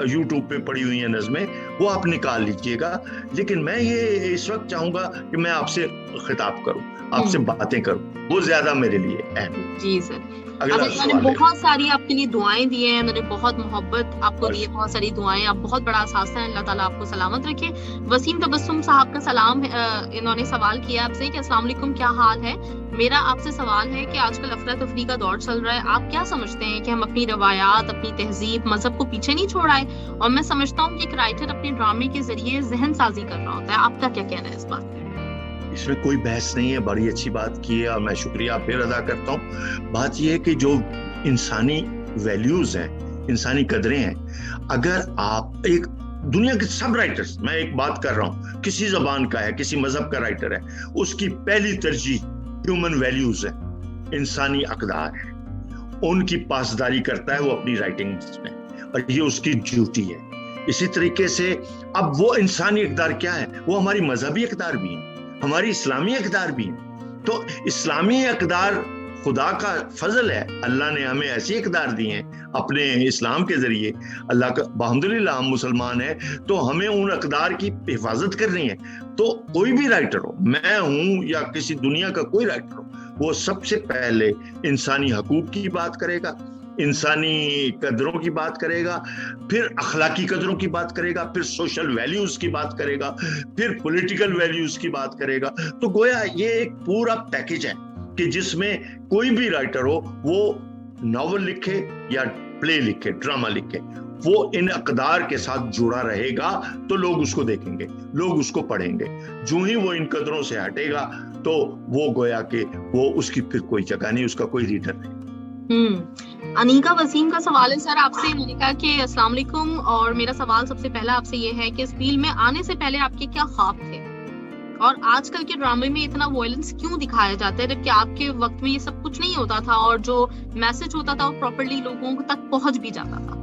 यूट्यूब पे पड़ी हुई है नज़में, वो आप निकाल लीजिएगा। लेकिन मैं ये इस वक्त चाहूंगा कि मैं आपसे खिताब करूं, आपसे बातें करूं, वो ज्यादा मेरे लिए अहम है। जी सर, मैंने बहुत सारी आपके लिए दुआएं दी हैं, मैंने बहुत मोहब्बत आपको दी है, बहुत सारी दुआएं, आप बहुत बड़ा असासा है, अल्लाह ताला आपको सलामत रखे। वसीम तबस्सुम साहब का सलाम, इन्होंने सवाल किया आपसे कि अस्सलाम वालेकुम, क्या हाल है? मेरा आपसे सवाल है कि आजकल अफरा तफरी का दौर चल रहा है, आप क्या समझते हैं कि हम अपनी रवायात, अपनी तहजीब, मजहब को पीछे नहीं छोड़ आए? और मैं समझता हूँ कि एक राइटर अपने ड्रामे के जरिए जहन साजी कर रहा होता है, आपका क्या कहना है इस बात पे? इसमें कोई बहस नहीं है, बड़ी अच्छी बात की है और मैं शुक्रिया फिर अदा करता हूँ। बात यह है कि जो इंसानी वैल्यूज हैं, इंसानी कदरें हैं, अगर आप एक दुनिया के सब राइटर्स, मैं एक बात कर रहा हूँ, किसी जबान का है, किसी मजहब का राइटर है, उसकी पहली तरजीह ह्यूमन वैल्यूज है, इंसानी अकदार है, उनकी पासदारी करता है वो अपनी राइटिंग्स में, और ये उसकी ड्यूटी है। इसी तरीके से अब वो इंसानी अकदार क्या है, वो हमारी मजहबी अकदार भी है, हमारी इस्लामी अकदार भी है। तो इस्लामी अकदार खुदा का फजल है, अल्लाह ने हमें ऐसी इक़दार दी हैं अपने इस्लाम के जरिए। अल्लाह का अल्हम्दुलिल्लाह हम मुसलमान हैं, तो हमें उन अकदार की हिफाजत करनी है। तो कोई भी राइटर हो, मैं हूं या किसी दुनिया का कोई राइटर हो, वो सबसे पहले इंसानी हकूक की बात करेगा, इंसानी कदरों की बात करेगा, फिर अखलाकी कदरों की बात करेगा, फिर सोशल वैल्यूज की बात करेगा, फिर पॉलिटिकल वैल्यूज की बात करेगा। तो गोया ये एक पूरा पैकेज है कि जिसमें कोई भी राइटर हो, वो नॉवल लिखे या प्ले लिखे, ड्रामा लिखे, वो इन अकदार के साथ जुड़ा रहेगा तो लोग उसको देखेंगे, लोग उसको पढ़ेंगे। जो ही वो इन कदरों से हटेगा तो वो गोया कि वो उसकी फिर कोई जगह नहीं, उसका कोई रीडर नहीं। अनीका वसीम का सवाल है सर आपसे। अनीका के अस्सलाम वालेकुम, और मेरा सवाल सबसे पहला आपसे ये है कि इस फील्ड में आने से पहले आपके क्या ख्वाब थे, और आजकल के ड्रामे में इतना वायलेंस क्यों दिखाया जाता है, जबकि आपके वक्त में ये सब कुछ नहीं होता था और जो मैसेज होता था वो प्रॉपर्ली लोगों तक पहुंच भी जाता था?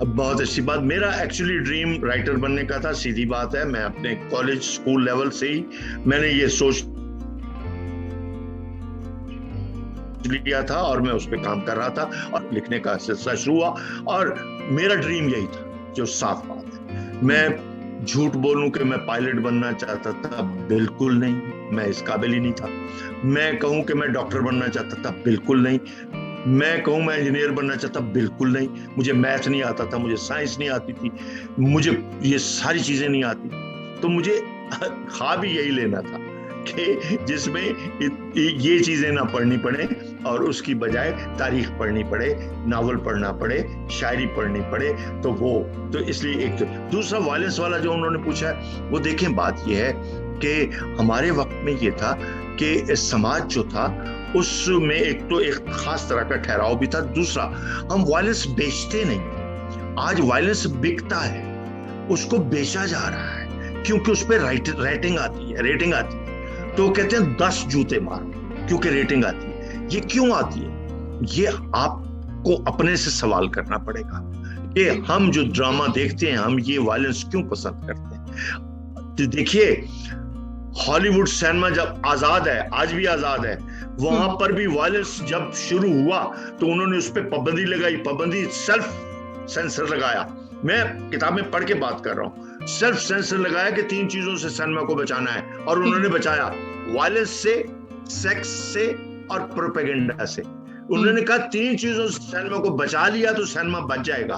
अब बहुत अच्छी बात, मेरा एक्चुअली ड्रीम राइटर बनने का था, सीधी बात है। मैं अपने कॉलेज स्कूल लेवल से ही मैंने ये सोच लिया था और मैं उस पर काम कर रहा था और लिखने का सिलसिला शुरू हुआ, और मेरा ड्रीम यही था, जो साफ बात है। मैं झूठ बोलूं कि मैं पायलट बनना चाहता था, बिल्कुल नहीं, मैं इस काबिल ही नहीं था। मैं कहूं कि मैं डॉक्टर बनना चाहता था, बिल्कुल नहीं। मैं कहूं मैं इंजीनियर बनना चाहता, बिल्कुल नहीं। मुझे मैथ नहीं आता था, मुझे साइंस नहीं आती थी, मुझे ये सारी चीजें नहीं आती। तो मुझे ख्वाब ही यही लेना था कि जिसमें ये चीजें ना पढ़नी पड़े और उसकी बजाय तारीख पढ़नी पड़े, नावल पढ़ना पड़े, शायरी पढ़नी पड़े। तो इसलिए एक दूसरा वायलेंस वाला जो उन्होंने पूछा है, वो देखें, बात ये है कि हमारे वक्त में ये था कि समाज जो था उसमें एक तो एक खास तरह का ठहराव भी था, दूसरा हम वायलेंस बेचते नहीं। आज वायलेंस बिकता है, उसको बेचा जा रहा है, क्योंकि उस पर रेटिंग आती है। तो कहते हैं 10 जूते मार, क्योंकि रेटिंग आती है। ये क्यों आती है, ये आपको अपने से सवाल करना पड़ेगा कि हम जो ड्रामा देखते हैं, हम ये वायलेंस क्यों पसंद करते हैं। तो देखिए, हॉलीवुड सिनेमा जब आजाद है, आज भी आजाद है, वहां पर भी वायलेंस जब शुरू हुआ तो उन्होंने उस पर पाबंदी लगाई, पाबंदी सेल्फ सेंसर लगाया। मैं किताब में पढ़ के बात कर रहा हूं, सेल्फ सेंसर लगाया कि 3 चीजों से सिनेमा को बचाना है, और उन्होंने बचाया, वायलेंस से, सेक्स से और प्रोपेगेंडा से। उन्होंने कहा 3 चीजों से सिनेमा को बचा लिया तो सिनेमा बच जाएगा,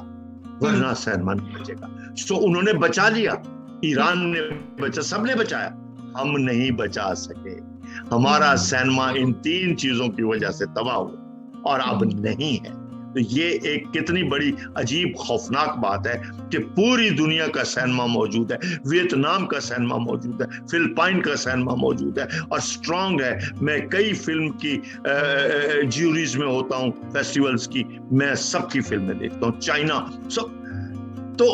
वरना सिनेमा नहीं बचेगा। तो उन्होंने बचा लिया, ईरान ने बचा, सबने बचाया, हम नहीं बचा सके। हमारा सिनेमा इन 3 चीजों की वजह से तबाह हुआ और अब नहीं है। तो ये एक कितनी बड़ी अजीब खौफनाक बात है कि पूरी दुनिया का सिनेमा मौजूद है, वियतनाम का सिनेमा मौजूद है, फिलिपाइन का सिनेमा मौजूद है और स्ट्रांग है। मैं कई फिल्म की ज्यूरीज में होता हूँ, फेस्टिवल्स की, मैं सबकी फिल्में देखता हूँ, चाइना सब। तो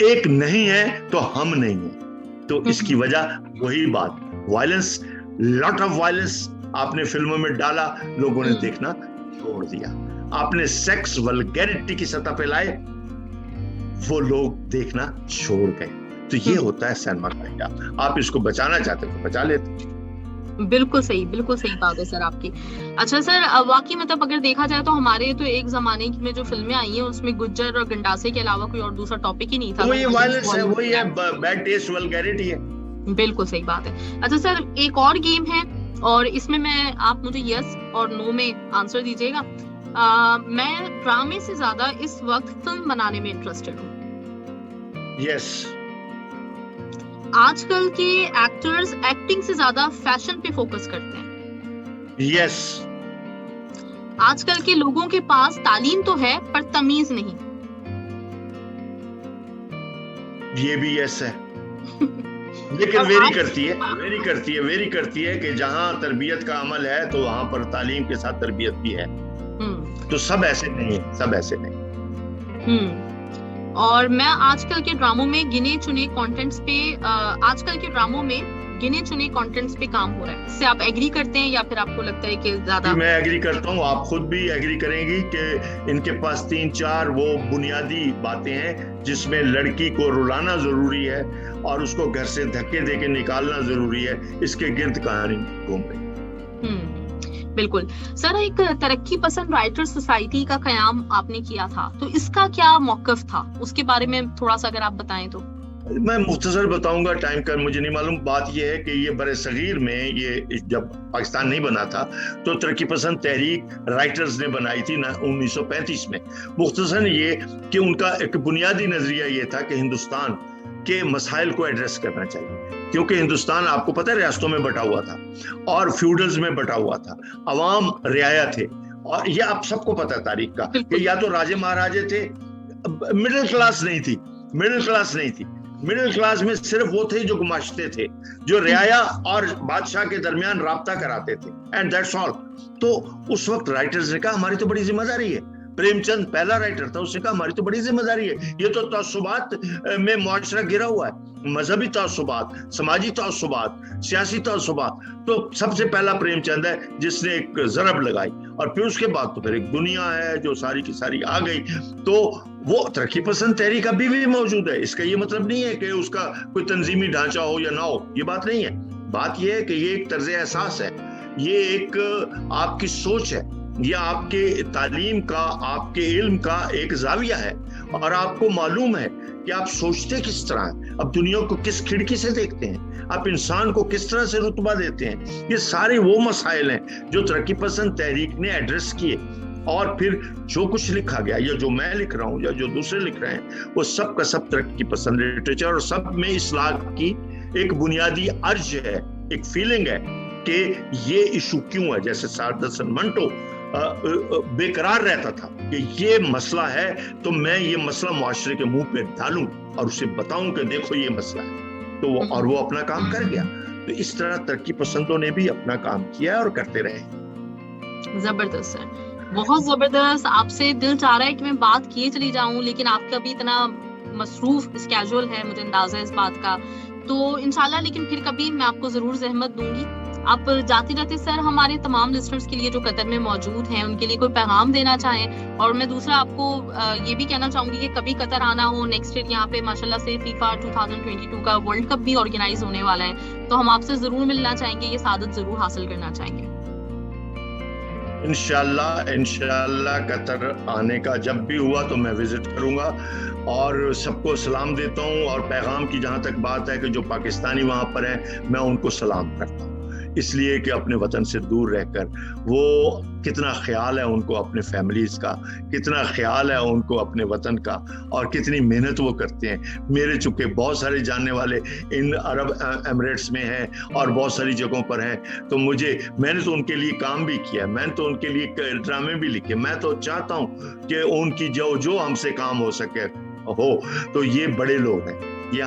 एक नहीं है तो हम नहीं है। तो इसकी वजह वही बात, वायलेंस, लॉट ऑफ वायलेंस आपने फिल्मों में डाला, लोगों ने देखना छोड़ दिया। आपने सेक्स वल्गैरिटी की सतह पे लाए, वो लोग देखना छोड़ गए। तो ये होता है सिनेमा का। आप इसको बचाना चाहते तो बचा लेते। बिल्कुल सही बात है सर आपकी। अच्छा सर, वाकई मतलब अगर देखा जाए तो हमारे तो एक जमाने में जो फिल्में आई हैं उसमें गुज्जर और गंडासे के अलावा कोई और दूसरा टॉपिक ही नहीं था। वो ये वायलेंस है, वही है, बैड टेस्ट, वल्गैरिटी है। बिल्कुल सही बात है। अच्छा सर, एक और गेम है और इसमें आप मुझे यस और नो में आंसर दीजिएगा। मैं ड्रामे से ज्यादा इस वक्त फिल्म बनाने में इंटरेस्टेड हूँ। यस। आजकल के एक्टर्स एक्टिंग से ज्यादा फैशन पे फोकस करते हैं। यस, आजकल के लोगों के पास तालीम तो है पर तमीज नहीं। ये भी यस है। लेकिन वेरी करती है कि जहां तरबियत का अमल है तो वहां पर तालीम के साथ तरबियत भी है। तो सब ऐसे नहीं है, सब ऐसे नहीं। और मैं आजकल के ड्रामों में गिने चुने कंटेंट्स पे काम हो रहा है। इससे आप एग्री करते हैं या फिर आपको लगता है कि ज्यादा? मैं एग्री करता हूँ, आप खुद भी एग्री करेंगी कि इनके पास 3-4 वो बुनियादी बातें हैं जिसमें लड़की को रुलाना जरूरी है और उसको घर से धक्के देके निकालना जरूरी है। इसके गिर्द कहानी घूम रही। बिल्कुल सर, एक तरक्की पसंद राइटर सोसाइटी का कयाम आपने किया था, तो इसका क्या मौकफ था, उसके बारे में थोड़ा सा अगर आप बताएं तो। मैं मुख्तसर बताऊंगा, टाइम का मुझे नहीं मालूम। बात यह है कि ये बड़े सगीर में, ये जब पाकिस्तान नहीं बना था तो तरक्की पसंद तहरीक राइटर्स ने बनाई थी 1935 में। मुख्तसर ये कि उनका एक बुनियादी नजरिया ये था कि हिंदुस्तान के मसाइल को एड्रेस करना चाहिए, क्योंकि हिंदुस्तान आपको पता है रियासतों में बटा हुआ था और फ्यूडल्स में बटा हुआ था, अवाम रियाया थे। और ये आप सबको पता है तारीख का कि या तो राजे महाराजे थे, मिडिल क्लास नहीं थी। मिडिल क्लास में सिर्फ वो थे जो गुमाश्ते थे, जो रियाया और बादशाह के दरमियान राब्ता कराते थे, एंड दैट्स ऑल। तो उस वक्त राइटर्स ने कहा हमारी तो बड़ी जिम्मेदारी है। प्रेमचंद पहला राइटर था, उसने कहा हमारी तो बड़ी जिम्मेदारी है, ये तो तअस्सुबात में मुआशरा गिरा हुआ है, मजहबी तअस्सुबात, समाजी तअस्सुबात, सियासी तअस्सुबात। तो सबसे पहला प्रेमचंद है जिसने एक जरब लगाई, और फिर उसके बाद तो फिर एक दुनिया है जो सारी की सारी आ गई। तो वो तरक्की पसंद तहरीक अभी भी मौजूद है। इसका ये मतलब नहीं है कि उसका कोई तंजीमी ढांचा हो या ना हो, ये बात नहीं है। बात ये है कि ये एक तर्ज एहसास है, ये एक आपकी सोच है, ये आपके तालीम का, आपके इल्म का एक जाविया है, और आपको मालूम है कि आप सोचते किस तरह हैं, अब दुनिया को किस खिड़की से देखते हैं, आप इंसान को किस तरह से रुतबा देते हैं। ये सारे वो मसाइल हैं जो तरक्की पसंद तहरीक ने एड्रेस किए। और फिर जो कुछ लिखा गया, या जो मैं लिख रहा हूँ या जो दूसरे लिख रहे हैं, वो सब का सब तरक्की पसंद लिटरेचर, और सब में इस्लाह की एक बुनियादी अर्ज है, एक फीलिंग है कि ये इशू क्यों है। जैसे सारदसन मंटो बेकरार रहता था कि ये मसला है, तो मैं ये मसला मुआशरे के मुंह पे डालूं और उसे बताऊं कि देखो ये मसला है, तो और वो अपना काम कर गया। तो इस तरह तरक्की पसंदों ने भी अपना काम किया और करते रहे। जबरदस्त सर, बहुत जबरदस्त। आपसे दिल चाह रहा है कि मैं बात किए चली जाऊं, लेकिन आपका भी इतना मसरूफ स्केड्यूल है, मुझे अंदाजा है इस बात का। तो इंशाल्लाह लेकिन फिर कभी मैं आपको जरूर जहमत दूंगी। आप जाते जाते सर हमारे तमाम लिस्टनर्स के लिए जो कतर में मौजूद हैं उनके लिए कोई पैगाम देना चाहें? और मैं दूसरा आपको ये भी कहना चाहूंगी कि कभी कतर आना हो, नेक्स्ट ईयर यहाँ पे माशाल्लाह से फीफा 2022 का वर्ल्ड कप भी ऑर्गेनाइज होने वाला है, तो हम आपसे जरूर मिलना चाहेंगे, ये सादत जरूर हासिल करना चाहेंगे। इंशाल्लाह कतर आने का जब भी हुआ तो मैं विजिट करूंगा, और सबको सलाम देता हूं। और पैगाम की जहां तक बात है कि जो पाकिस्तानी वहां पर हैं, मैं उनको सलाम करता हूं, इसलिए कि अपने वतन से दूर रहकर वो कितना ख्याल है उनको अपने फैमिलीज का, कितना ख्याल है उनको अपने वतन का, और कितनी मेहनत वो करते हैं। मेरे चूंकि बहुत सारे जानने वाले इन अरब एमिरेट्स में हैं और बहुत सारी जगहों पर हैं, तो मैंने तो उनके लिए काम भी किया, मैंने तो उनके लिए ड्रामे भी लिखे। मैं तो चाहता हूँ कि उनकी जो हमसे काम हो सके हो। तो ये बड़े लोग हैं, ये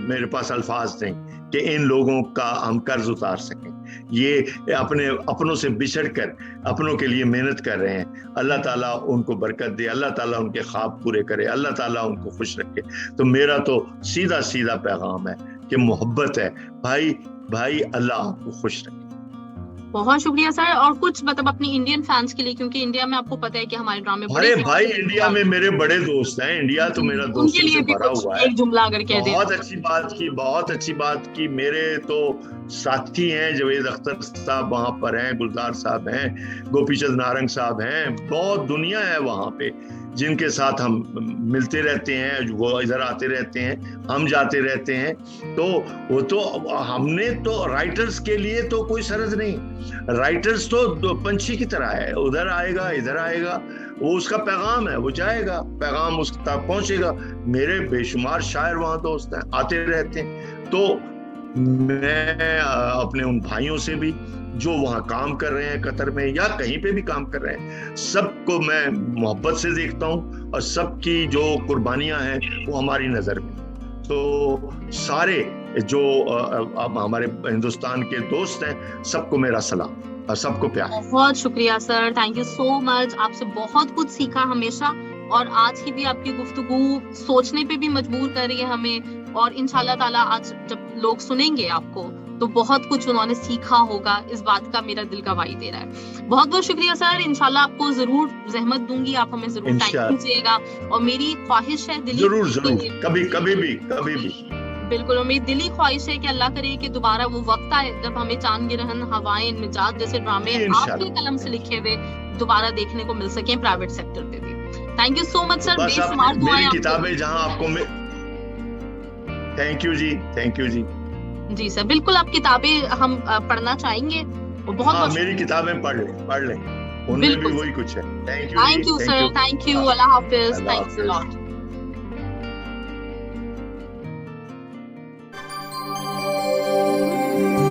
मेरे पास अल्फाज नहीं कि इन लोगों का हम कर्ज उतार सकें। ये अपने अपनों से बिछड़ कर अपनों के लिए मेहनत कर रहे हैं। अल्लाह ताला उनको बरकत दे, अल्लाह ताला उनके ख्वाब पूरे करे, अल्लाह ताला उनको खुश रखे। तो मेरा तो सीधा पैगाम है कि मोहब्बत है भाई, अल्लाह आपको खुश रखे। बहुत शुक्रिया सर। और कुछ मतलब अपनी इंडियन फैंस के लिए, क्योंकि इंडिया में आपको पता है कि हमारे ड्रामे अरे भाई, इंडिया में मेरे बड़े दोस्त हैं, इंडिया तो मेरा दोस्तों से भरा हुआ है। एक जुमला अगर कह दें। बहुत अच्छी बात की। मेरे तो साथी हैं, जावेद अख्तर साहब वहाँ पर हैं, गुलजार साहब हैं, गोपीचंद नारंग साहब हैं, बहुत दुनिया है वहाँ पे जिनके साथ हम मिलते रहते हैं, वो इधर आते रहते हैं, हम जाते रहते हैं। तो वो तो हमने तो राइटर्स के लिए तो कोई सरहद नहीं, राइटर्स तो पंछी की तरह है, उधर आएगा इधर आएगा, वो उसका पैगाम है, वो जाएगा, पैगाम उस तक पहुंचेगा। मेरे बेशुमार शायर वहाँ दोस्त हैं, आते रहते हैं। तो मैं अपने उन भाइयों से भी जो वहाँ काम कर रहे हैं कतर में या कहीं पे भी काम कर रहे हैं, सबको मैं मोहब्बत से देखता हूँ और सबकी जो कुर्बानियां हैं वो हमारी नज़र में। तो सारे जो अब हमारे हिंदुस्तान के दोस्त हैं, सबको मेरा सलाम और सबको प्यार। बहुत शुक्रिया sir, thank you so much. आपसे बहुत कुछ सीखा हमेशा, और आज की भी आपकी गुफ्तगू सोचने पे भी मजबूर कर रही है हमें, और इंशाल्लाह ताला आज जब लोग सुनेंगे आपको तो बहुत कुछ उन्होंने सीखा होगा, इस बात का मेरा दिल गवाही दे रहा है। बहुत बहुत शुक्रिया सर, इंशाल्लाह आपको जरूर जहमत दूंगी, आप हमें जरूर टाइम दीजिएगा, और मेरी ख्वाहिश है दिली, जरूर कभी भी बिल्कुल, और मेरी दिली ख्वाहिश है कि अल्लाह करे कि दोबारा वो वक्त आए जब हमें चांद गिरहन, हवाएं, मिजाज जैसे ड्रामे आपके कलम से लिखे हुए दोबारा देखने को मिल सके प्राइवेट सेक्टर पे भी। Thank you so much sir, बेशुमार दुआएं। मेरी किताबें जहां आपको थैंक यू जी। जी सर, बिल्कुल आप किताबें हम पढ़ना चाहेंगे, और बहुत मेरी किताबें पढ़ लें, उनमें भी वही कुछ है। Thank you sir, thank you, Allah Hafiz, thanks a lot.